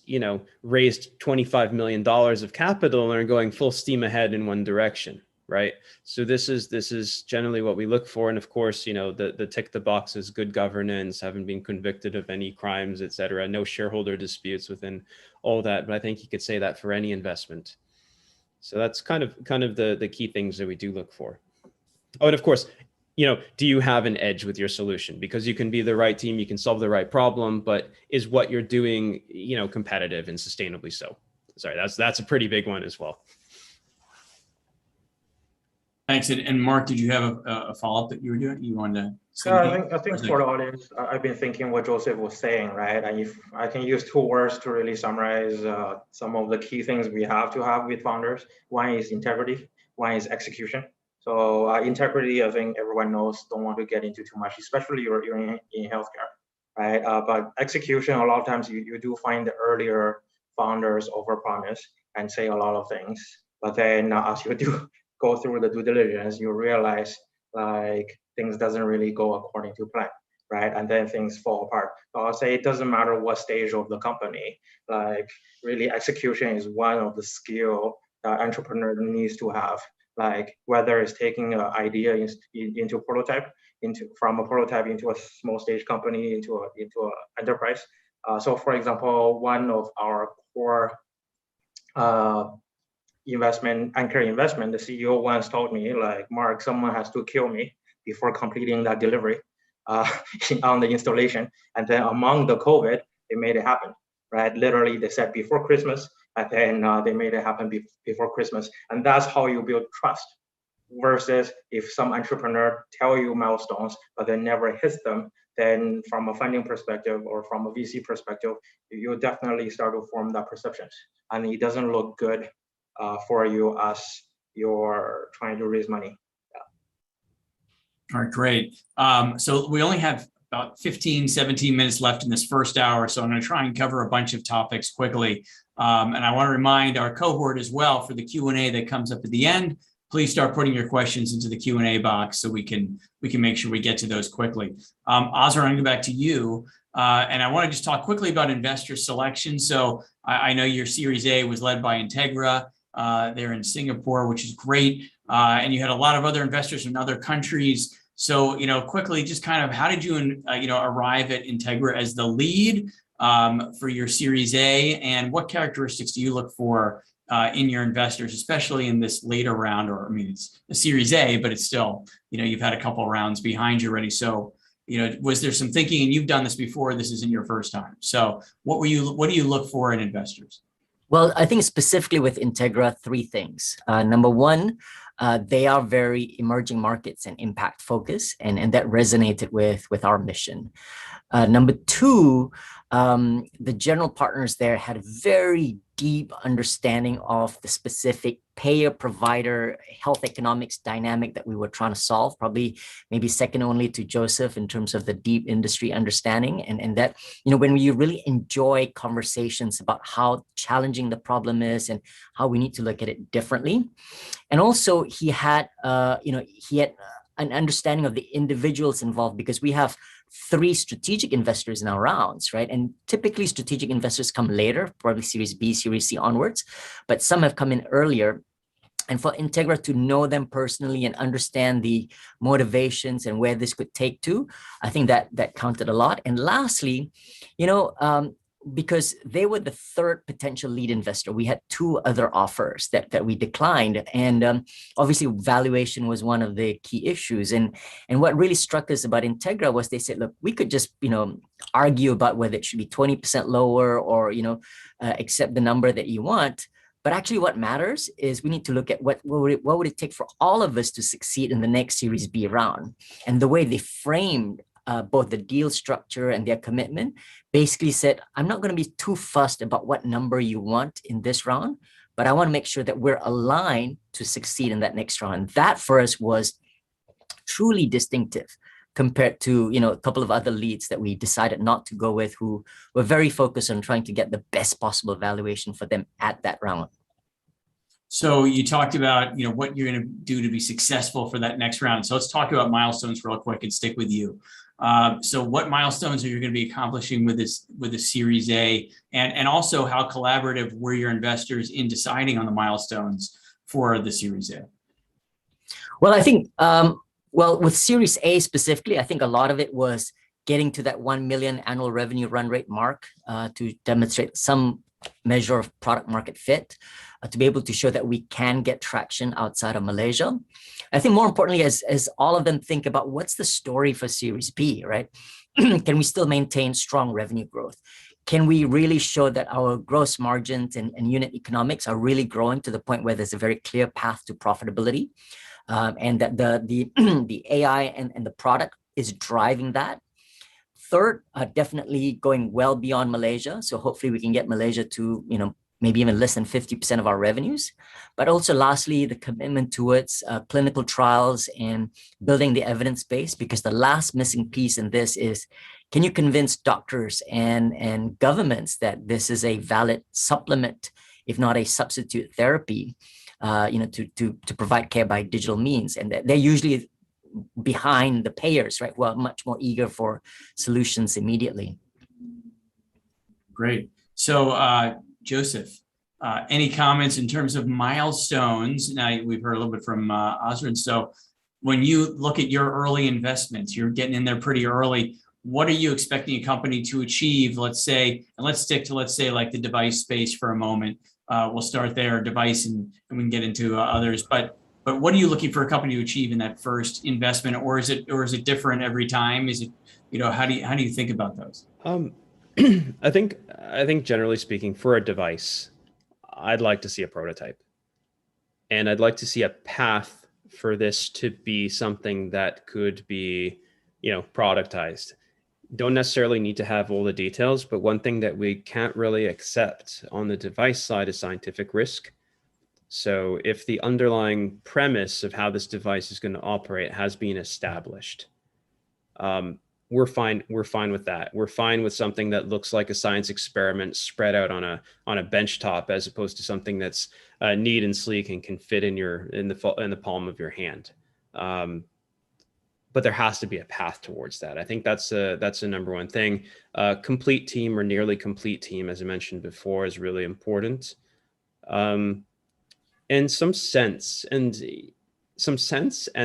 raised $25 million of capital and are going full steam ahead in one direction, right? So this is generally what we look for. And of course, the tick the boxes, good governance, haven't been convicted of any crimes, et cetera, no shareholder disputes within all that. But I think you could say that for any investment. So that's kind of the key things that we do look for. Oh, and of course, do you have an edge with your solution? Because you can be the right team, you can solve the right problem, but is what you're doing, competitive and sustainably so? Sorry, that's a pretty big one as well. Thanks. And Mark, did you have a follow-up that you were doing? You wanted to say I think for the audience, I've been thinking what Joseph was saying, right? And if I can use two words to really summarize some of the key things we have to have with founders. One is integrity, one is execution. So integrity, I think everyone knows, don't want to get into too much, especially you're in healthcare, right? But execution, a lot of times you do find the earlier founders overpromise and say a lot of things. But then as you do go through the due diligence, you realize like things doesn't really go according to plan, right? And then things fall apart. So I'll say it doesn't matter what stage of the company, like really execution is one of the skill that entrepreneur needs to have. Like whether it's taking an idea into prototype, from a prototype into a small stage company, into an enterprise. So for example, one of our core anchor investment, the CEO once told me, like, Mark, someone has to kill me before completing that delivery on the installation. And then among the COVID, they made it happen, right? Literally, they said before Christmas, and then they made it happen before Christmas. And that's how you build trust. Versus if some entrepreneur tell you milestones, but then never hits them, then from a funding perspective or from a VC perspective, you definitely start to form that perceptions. And it doesn't look good for you as you're trying to raise money. All right, great. So we only have about 15, 17 minutes left in this first hour. So I'm going to try and cover a bunch of topics quickly. And I want to remind our cohort as well for the Q&A that comes up at the end, please start putting your questions into the Q&A box so we can make sure we get to those quickly. Azran, I'm going to go back to you. And I want to just talk quickly about investor selection. So I know your Series A was led by Integra. They're in Singapore, which is great. And you had a lot of other investors from other countries. So, quickly, just kind of how did you, arrive at Integra as the lead for your Series A, and what characteristics do you look for in your investors, especially in this later round? Or, it's a Series A, but it's still, you've had a couple of rounds behind you already. So, was there some thinking, and you've done this before, this isn't your first time. So what do you look for in investors? Well, I think specifically with Integra, three things. Number one, they are very emerging markets and impact focus, and that resonated with our mission. Number two, the general partners there had very deep understanding of the specific payer provider health economics dynamic that we were trying to solve, probably maybe second only to Joseph in terms of the deep industry understanding. And that, when we really enjoy conversations about how challenging the problem is and how we need to look at it differently. And also he had an understanding of the individuals involved, because we have 3 strategic investors in our rounds, right? And typically strategic investors come later, probably Series B, Series C onwards, but some have come in earlier. And for Integra to know them personally and understand the motivations and where this could take to, I think that counted a lot. And lastly, because they were the 3rd potential lead investor, we had 2 other offers that we declined. And obviously valuation was one of the key issues. And what really struck us about Integra was they said, look, we could just, argue about whether it should be 20% lower or, accept the number that you want. But actually what matters is we need to look at what would it take for all of us to succeed in the next Series B round. And the way they framed both the deal structure and their commitment basically said, I'm not going to be too fussed about what number you want in this round, but I want to make sure that we're aligned to succeed in that next round. And that for us was truly distinctive compared to, a couple of other leads that we decided not to go with, who were very focused on trying to get the best possible valuation for them at that round. So you talked about, what you're going to do to be successful for that next round. So let's talk about milestones real quick and stick with you. So what milestones are you going to be accomplishing with the Series A, and also how collaborative were your investors in deciding on the milestones for the Series A? Well, I think, with Series A specifically, I think a lot of it was getting to that 1 million annual revenue run rate mark to demonstrate some measure of product market fit, to be able to show that we can get traction outside of Malaysia. I think more importantly, as all of them think about what's the story for Series B, right? Can we still maintain strong revenue growth? Can we really show that our gross margins and unit economics are really growing to the point where there's a very clear path to profitability, and that the AI and the product is driving that? Third, definitely going well beyond Malaysia. So hopefully we can get Malaysia to, maybe even less than 50% of our revenues. But also lastly, the commitment towards clinical trials and building the evidence base, because the last missing piece in this is, can you convince doctors and governments that this is a valid supplement, if not a substitute therapy, to provide care by digital means? And they're usually behind the payers, right? Well, much more eager for solutions immediately. Great. So, Joseph, any comments in terms of milestones? Now we've heard a little bit from Azran. So when you look at your early investments, you're getting in there pretty early. What are you expecting a company to achieve? Let's say, and let's stick to, like the device space for a moment. We'll start there, device, and we can get into others. But what are you looking for a company to achieve in that first investment, or is it different every time? Is it, how do you think about those? I think generally speaking, for a device, I'd like to see a prototype, and I'd like to see a path for this to be something that could be, productized. Don't necessarily need to have all the details, but one thing that we can't really accept on the device side is scientific risk. So if the underlying premise of how this device is going to operate has been established, we're fine with that. We're fine with something that looks like a science experiment spread out on a bench top, as opposed to something that's neat and sleek and can fit in the palm of your hand. But there has to be a path towards that. I think that's a number one thing. Complete team or nearly complete team, as I mentioned before, is really important. And some sense and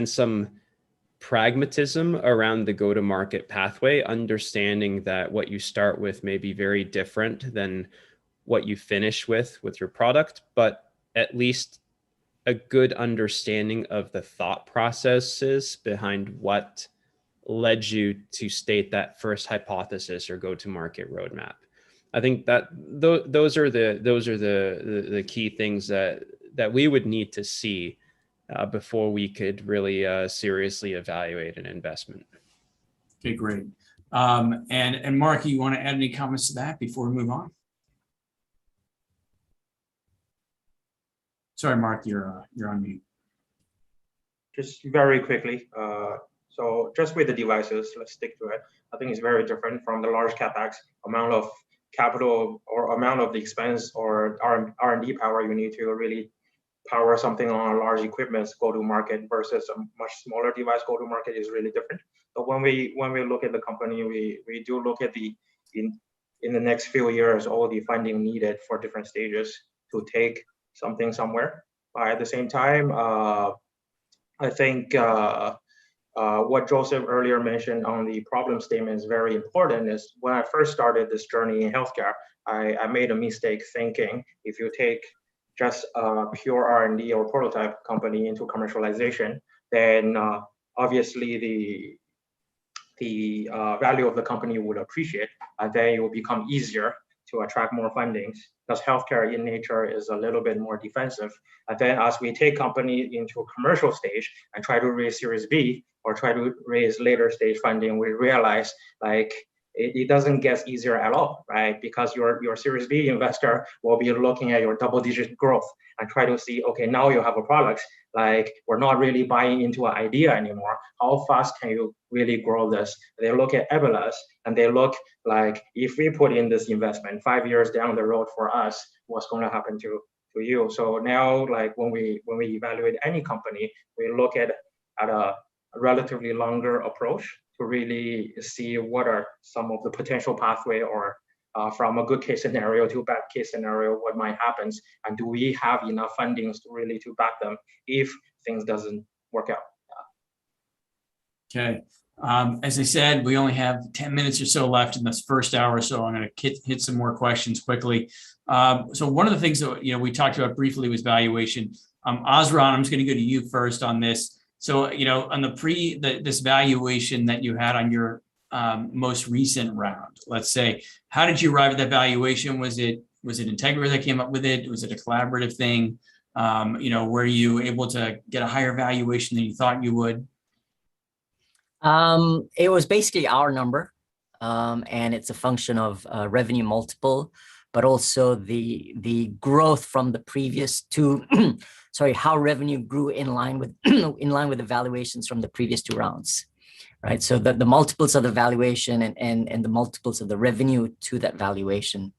some pragmatism around the go-to-market pathway, understanding that what you start with may be very different than what you finish with your product, but at least a good understanding of the thought processes behind what led you to state that first hypothesis or go-to-market roadmap. I think that those are the key things that we would need to see before we could really seriously evaluate an investment. Okay, great. And Mark, you want to add any comments to that before we move on? Sorry, Mark, you're on mute. Just very quickly. So just with the devices, let's stick to it. I think it's very different from the large CapEx amount of capital or amount of the expense or R&D power you need to really power something on a large equipment go-to-market versus a much smaller device go-to-market is really different. But when we look at the company, we do look at in the next few years all the funding needed for different stages to take something somewhere. But at the same time, I think what Joseph earlier mentioned on the problem statement is very important. Is when I first started this journey in healthcare, I made a mistake thinking if you take just a pure R&D or prototype company into commercialization, then obviously the value of the company would appreciate, and then it will become easier to attract more fundings, because healthcare in nature is a little bit more defensive. And then as we take company into a commercial stage and try to raise Series B or try to raise later stage funding, we realize like it doesn't get easier at all, right? Because your Series B investor will be looking at your double-digit growth and try to see, okay, now you have a product, like we're not really buying into an idea anymore. How fast can you really grow this? They look at Ebelas and they look like, if we put in this investment 5 years down the road for us, what's going to happen to you? So now, like when we evaluate any company, we look at a relatively longer approach to really see what are some of the potential pathway or from a good case scenario to a bad case scenario, what might happen, and do we have enough fundings to really to back them if things doesn't work out. Okay. As I said, we only have 10 minutes or so left in this first hour, so I'm going to hit some more questions quickly. So one of the things that we talked about briefly was valuation. Azran, I'm just going to go to you first on this. So on this valuation that you had on your most recent round, let's say, how did you arrive at that valuation? Was it Integra that came up with it? Was it a collaborative thing? Were you able to get a higher valuation than you thought you would? It was basically our number, and it's a function of revenue multiple, but also the growth from the previous two. Sorry, how revenue grew in line with the valuations from the previous two rounds, right? So the multiples of the valuation and the multiples of the revenue to that valuation.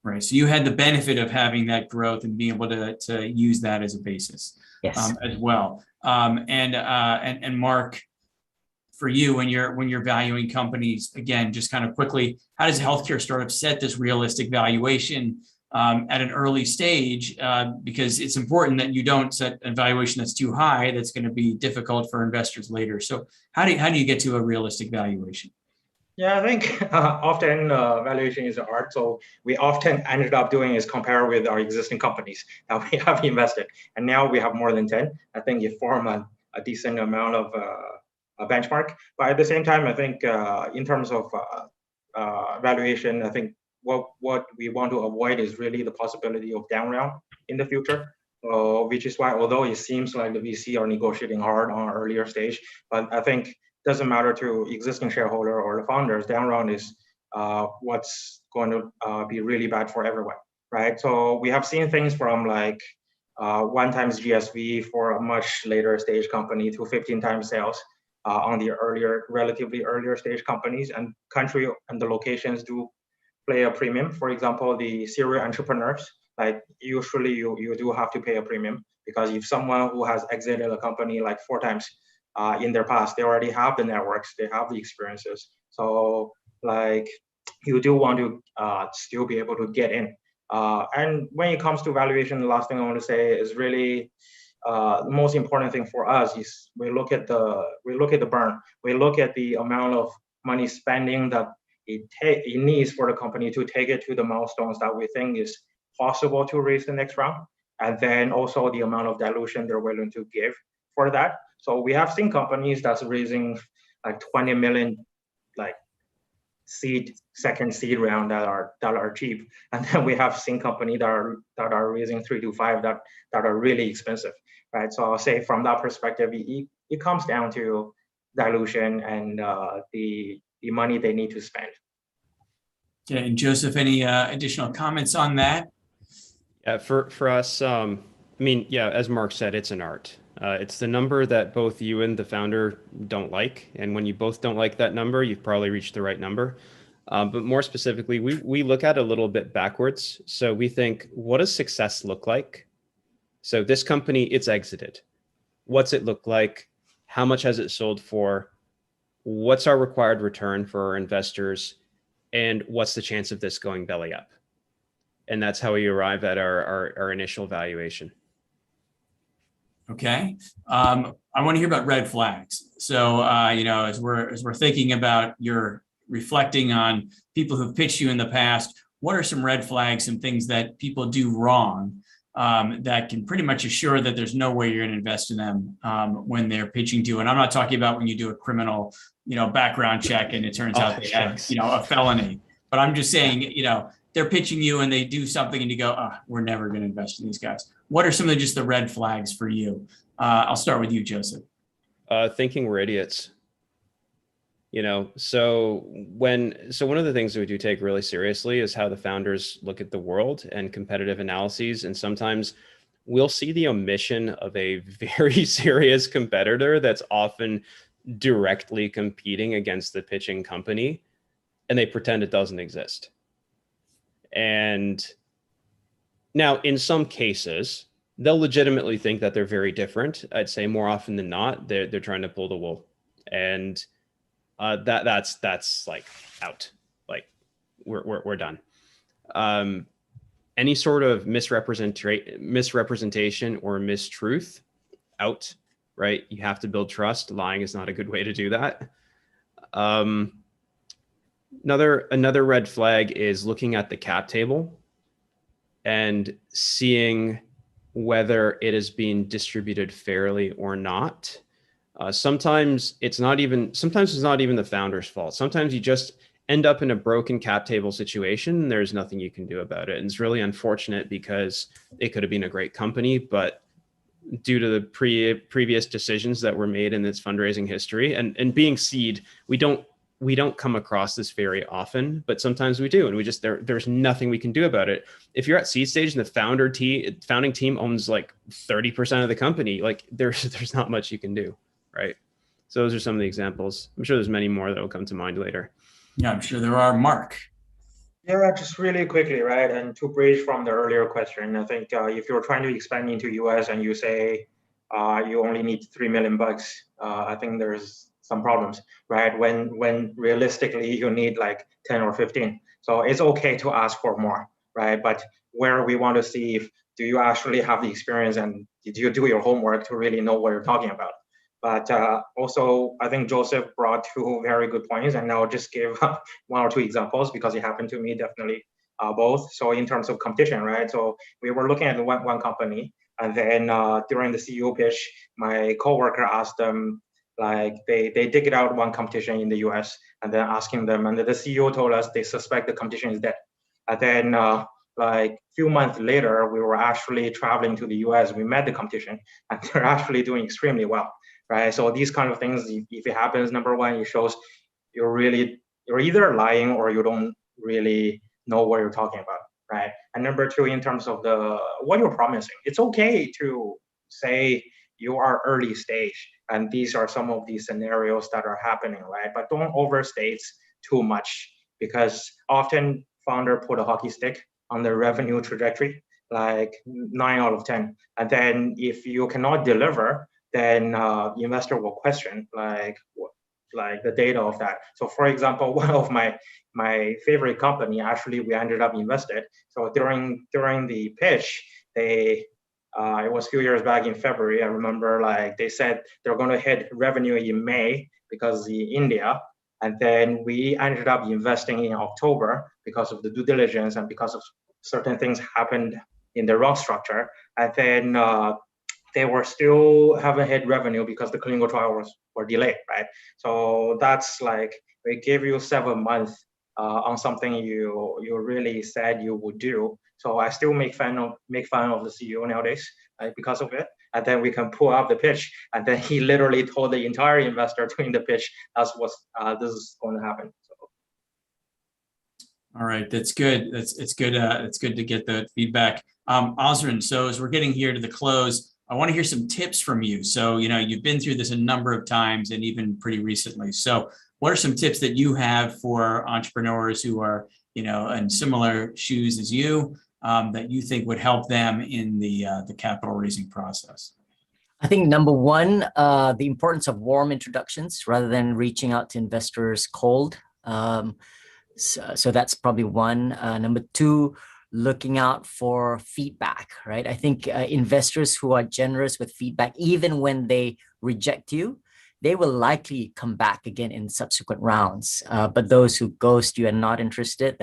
Right. So you had the benefit of having that growth and being able to use that as a basis, yes, as well. And Mark, for you, when you're valuing companies, again, just kind of quickly, how does a healthcare startup set this realistic valuation at an early stage? Because it's important that you don't set a valuation that's too high, that's going to be difficult for investors later. So how do you get to a realistic valuation? Yeah, I think often valuation is art. So we often ended up doing is compare with our existing companies that we have invested. And now we have more than 10. I think you form a decent amount of a benchmark. But at the same time, I think in terms of valuation, I think what we want to avoid is really the possibility of down round in the future. Which is why, although it seems like the VC are negotiating hard on an earlier stage, but I think doesn't matter to existing shareholder or the founders, down round is what's going to be really bad for everyone, right? So we have seen things from like 1 times GSV for a much later stage company to 15 times sales on the relatively earlier stage companies, and country and the locations do play a premium. For example, the serial entrepreneurs, like usually you do have to pay a premium, because if someone who has exited a company like 4 times in their past, they already have the networks, they have the experiences. So like you do want to still be able to get in. And when it comes to valuation, the last thing I want to say is really the most important thing for us is we look at the burn. We look at the amount of money spending that it needs for the company to take it to the milestones that we think is possible to raise the next round, and then also the amount of dilution they're willing to give for that. So we have seen companies that's raising like 20 million, like second seed round that are cheap, and then we have seen companies that are raising 3 to 5 that are really expensive, right? So I'll say from that perspective, it comes down to dilution and the money they need to spend. Okay, and Joseph, any additional comments on that? Yeah, for us, I mean, yeah, as Mark said, it's an art. It's the number that both you and the founder don't like, and when you both don't like that number, you've probably reached the right number. But more specifically, we look at it a little bit backwards. So we think, what does success look like? So this company, it's exited. What's it look like? How much has it sold for? What's our required return for our investors? And what's the chance of this going belly up? And that's how we arrive at our initial valuation. Okay. I want to hear about red flags. So, as we're thinking about your reflecting on people who've pitched you in the past, what are some red flags, some things that people do wrong that can pretty much assure that there's no way you're going to invest in them when they're pitching to you? And I'm not talking about when you do a criminal, background check and it turns out they have, a felony. But I'm just saying, they're pitching you and they do something and you go, oh, we're never going to invest in these guys. What are some of just the red flags for you? I'll start with you, Joseph. Thinking we're idiots. So one of the things that we do take really seriously is how the founders look at the world and competitive analyses. And sometimes we'll see the omission of a very serious competitor that's often directly competing against the pitching company, and they pretend it doesn't exist. And now in some cases, they'll legitimately think that they're very different. I'd say more often than not, they're trying to pull the wool. And that's like out. Like we're done. Any sort of misrepresentation or mistruth, out, right? You have to build trust. Lying is not a good way to do that. Another red flag is looking at the cap table and seeing whether it is being distributed fairly or not. Sometimes it's not even the founder's fault. Sometimes you just end up in a broken cap table situation and there's nothing you can do about it. And it's really unfortunate because it could have been a great company, but due to the previous decisions that were made in its fundraising history and being seed, we don't come across this very often, but sometimes we do. And there's nothing we can do about it. If you're at seed stage and the founding team owns like 30% of the company, like there's not much you can do. Right. So those are some of the examples. I'm sure there's many more that will come to mind later. Yeah, I'm sure there are. Mark. Yeah, just really quickly, right? And to bridge from the earlier question, I think if you're trying to expand into US and you say you only need $3 million, I think there's some problems, right? When realistically you need like 10 or 15. So it's okay to ask for more, right? But where we want to see do you actually have the experience and did you do your homework to really know what you're talking about? But also, I think Joseph brought two very good points, and I'll just give one or two examples because it happened to me definitely both. So in terms of competition, right? So we were looking at one company, and then during the CEO pitch, my coworker asked them, like they dig it out one competition in the US, and then asking them, and the CEO told us they suspect the competition is dead. And then like a few months later, we were actually traveling to the US. We met the competition, and they're actually doing extremely well. Right. So these kind of things, if it happens, number one, it shows you're either lying or you don't really know what you're talking about. Right. And number two, in terms of what you're promising, it's okay to say you are early stage and these are some of these scenarios that are happening. Right. But don't overstate too much because often founder put a hockey stick on the revenue trajectory, like 9 out of 10. And then if you cannot deliver, then the investor will question like the data of that. So for example, one of my favorite company, actually we ended up invested. So during the pitch, it was a few years back in February, I remember like they said they're going to hit revenue in May because in India. And then we ended up investing in October because of the due diligence and because of certain things happened in the wrong structure. And then they were still haven't hit revenue because the clinical trial were delayed, right? So that's like we gave you 7 months on something you really said you would do. So I still make fun of the CEO nowadays because of it. And then we can pull up the pitch, and then he literally told the entire investor during the pitch this is going to happen. So. All right, that's good. It's good. It's good to get the feedback. Azran, so as we're getting here to the close, I want to hear some tips from you. So, you've been through this a number of times and even pretty recently. So what are some tips that you have for entrepreneurs who are, in similar shoes as you, that you think would help them in the capital raising process? I think number one, the importance of warm introductions rather than reaching out to investors cold. So that's probably one. Number two, looking out for feedback, right? I think investors who are generous with feedback, even when they reject you, they will likely come back again in subsequent rounds. But those who ghost you and not interested,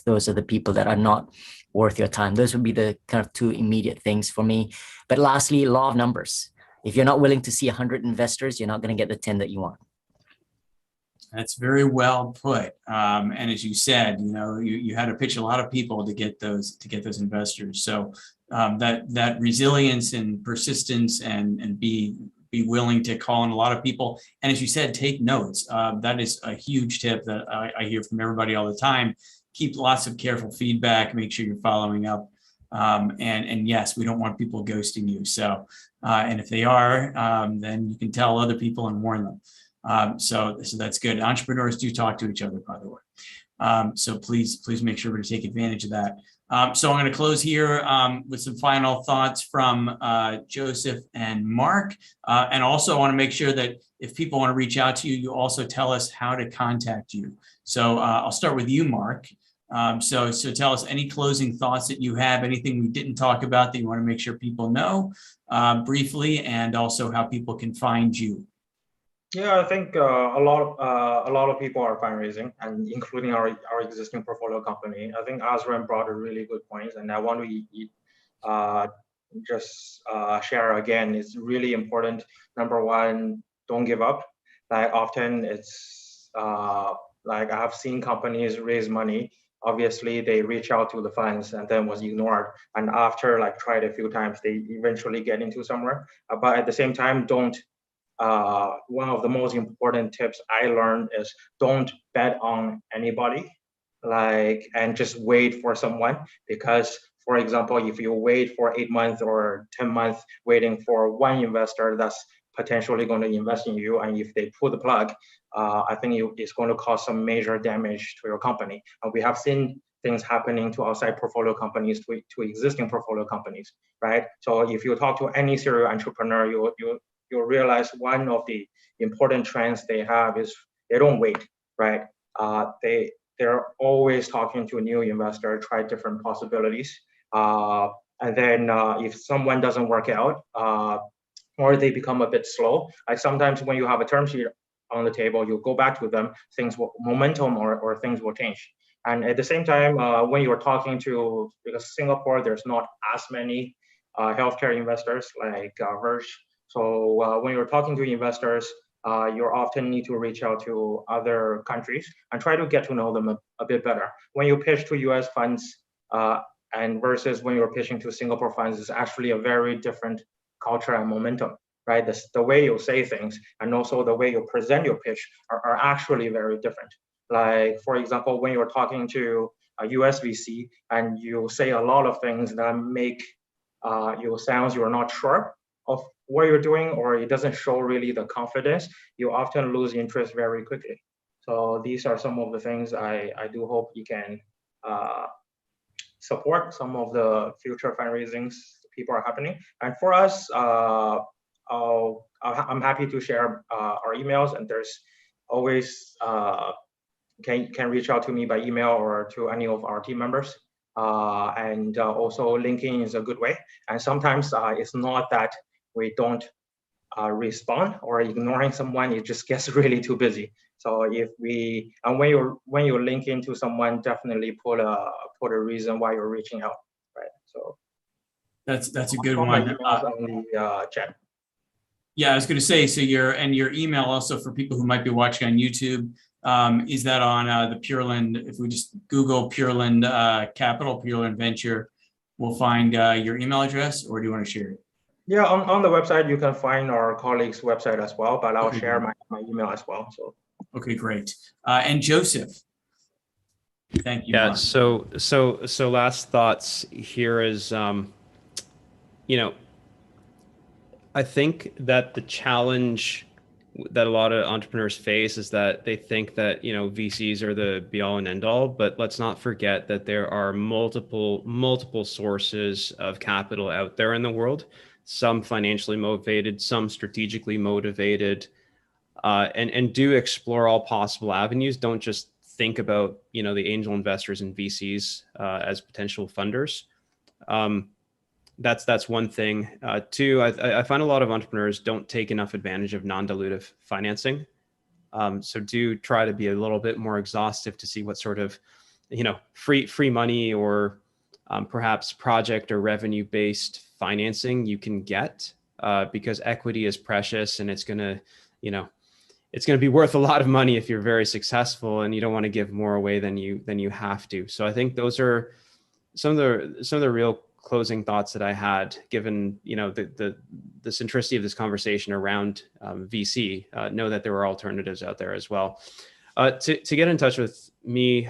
those are the people that are not worth your time. Those would be the kind of two immediate things for me. But lastly, law of numbers. If you're not willing to see 100 investors, you're not going to get the 10 that you want. That's very well put. And as you said, you had to pitch a lot of people to get those investors. So that resilience and persistence and be willing to call on a lot of people. And as you said, take notes. That is a huge tip that I hear from everybody all the time. Keep lots of careful feedback. Make sure you're following up. And yes, we don't want people ghosting you. So, and if they are, then you can tell other people and warn them. So that's good. Entrepreneurs do talk to each other, by the way. So please make sure to take advantage of that. So I'm going to close here with some final thoughts from Joseph and Mark. And also I want to make sure that if people want to reach out to you, you also tell us how to contact you. So I'll start with you, Mark. So tell us any closing thoughts that you have, anything we didn't talk about that you want to make sure people know briefly, and also how people can find you. Yeah, I think a lot of people are fundraising, and including our existing portfolio company. I think Azran brought a really good point, and I want to just share again. It's really important. Number one, don't give up. Like often it's like I have seen companies raise money. Obviously, they reach out to the funds and then was ignored. And after tried a few times, they eventually get into somewhere. But at the same time, don't. One of the most important tips I learned is don't bet on anybody, and just wait for someone. Because, for example, if you wait for 8 months or 10 months waiting for one investor that's potentially going to invest in you, and if they pull the plug, I think it's going to cause some major damage to your company. And we have seen things happening to outside portfolio companies, to existing portfolio companies, right? So if you talk to any serial entrepreneur, you'll realize one of the important trends they have is they don't wait, right? They're always talking to a new investor, try different possibilities. And then if someone doesn't work out, or they become a bit slow, sometimes when you have a term sheet on the table, you go back to them, momentum or things will change. And at the same time, when you're talking to, because Singapore, there's not as many healthcare investors like Verge. So when you're talking to investors, you often need to reach out to other countries and try to get to know them a bit better. When you pitch to US funds and versus when you're pitching to Singapore funds, is actually a very different culture and momentum, right? The way you say things and also the way you present your pitch are actually very different. Like, for example, when you're talking to a US VC and you say a lot of things that make you sound you're not sure of what you're doing, or it doesn't show really the confidence, you often lose interest very quickly. So these are some of the things I do hope you can support some of the future fundraisings people are happening. And for us, I'm happy to share our emails, and there's always can reach out to me by email or to any of our team members. And also LinkedIn is a good way. And sometimes it's not that we don't respond or ignoring someone, it just gets really too busy. So when you link into someone, definitely put a reason why you're reaching out, right? So that's a good one. On the chat. Yeah, I was going to say, so your email also for people who might be watching on YouTube, is that on the Pureland? If we just Google Pureland Capital, Pureland Venture, we'll find your email address, or do you want to share it? Yeah, on the website, you can find our colleagues' website as well, but I'll share my email as well. So. Okay, great. And Joseph? Thank you. Yeah. Mark. So last thoughts here is, I think that the challenge that a lot of entrepreneurs face is that they think that, VCs are the be all and end all, but let's not forget that there are multiple sources of capital out there in the world, some financially motivated, some strategically motivated, and do explore all possible avenues. Don't just think about, the angel investors and VCs as potential funders. That's one thing. Two, I find a lot of entrepreneurs don't take enough advantage of non-dilutive financing. So do try to be a little bit more exhaustive to see what sort of, free money or perhaps project or revenue-based financing you can get, because equity is precious and it's gonna be worth a lot of money if you're very successful, and you don't want to give more away than you have to. So I think those are some of the real closing thoughts that I had, given the centricity of this conversation around VC. Know that there are alternatives out there as well. To get in touch with me,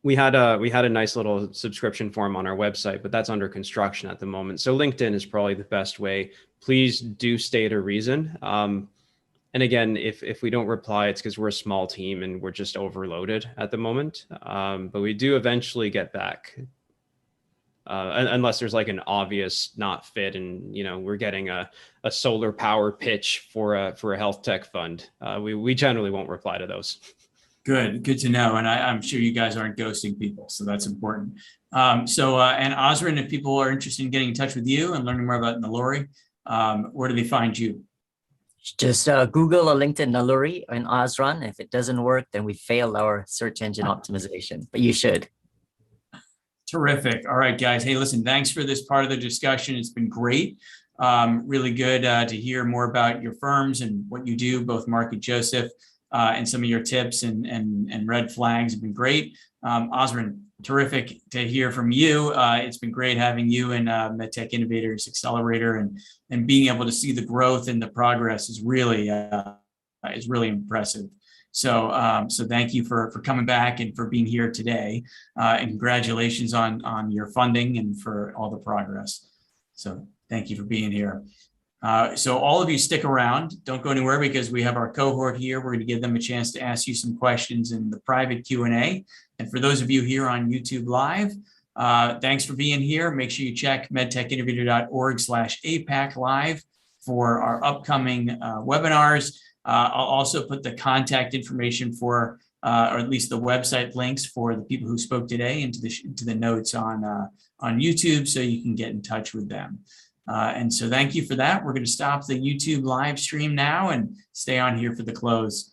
we had a nice little subscription form on our website, but that's under construction at the moment. So LinkedIn is probably the best way. Please do state a reason. And again, if we don't reply, it's because we're a small team and we're just overloaded at the moment. But we do eventually get back. Unless there's like an obvious not fit, and we're getting a solar power pitch for a health tech fund, we generally won't reply to those. Good to know, and I'm sure you guys aren't ghosting people, so that's important. And Azran, if people are interested in getting in touch with you and learning more about Naluri, where do they find you? Just Google or LinkedIn Naluri and Azran. If it doesn't work, then we failed our search engine optimization, but you should. Terrific. All right, guys. Hey, listen, thanks for this part of the discussion. It's been great. Really good to hear more about your firms and what you do, both Mark and Joseph, and some of your tips and red flags have been great. Osman, terrific to hear from you. It's been great having you in MedTech Innovators Accelerator, and being able to see the growth and the progress is really impressive. So thank you for coming back and for being here today, and congratulations on your funding and for all the progress. So thank you for being here. So all of you stick around, don't go anywhere, because we have our cohort here. We're going to give them a chance to ask you some questions in the private Q&A. And for those of you here on YouTube Live, thanks for being here. Make sure you check medtechinnovator.org/APAC live for our upcoming webinars. I'll also put the contact information for, or at least the website links for the people who spoke today into the notes on YouTube, so you can get in touch with them. And so thank you for that. We're going to stop the YouTube live stream now and stay on here for the close.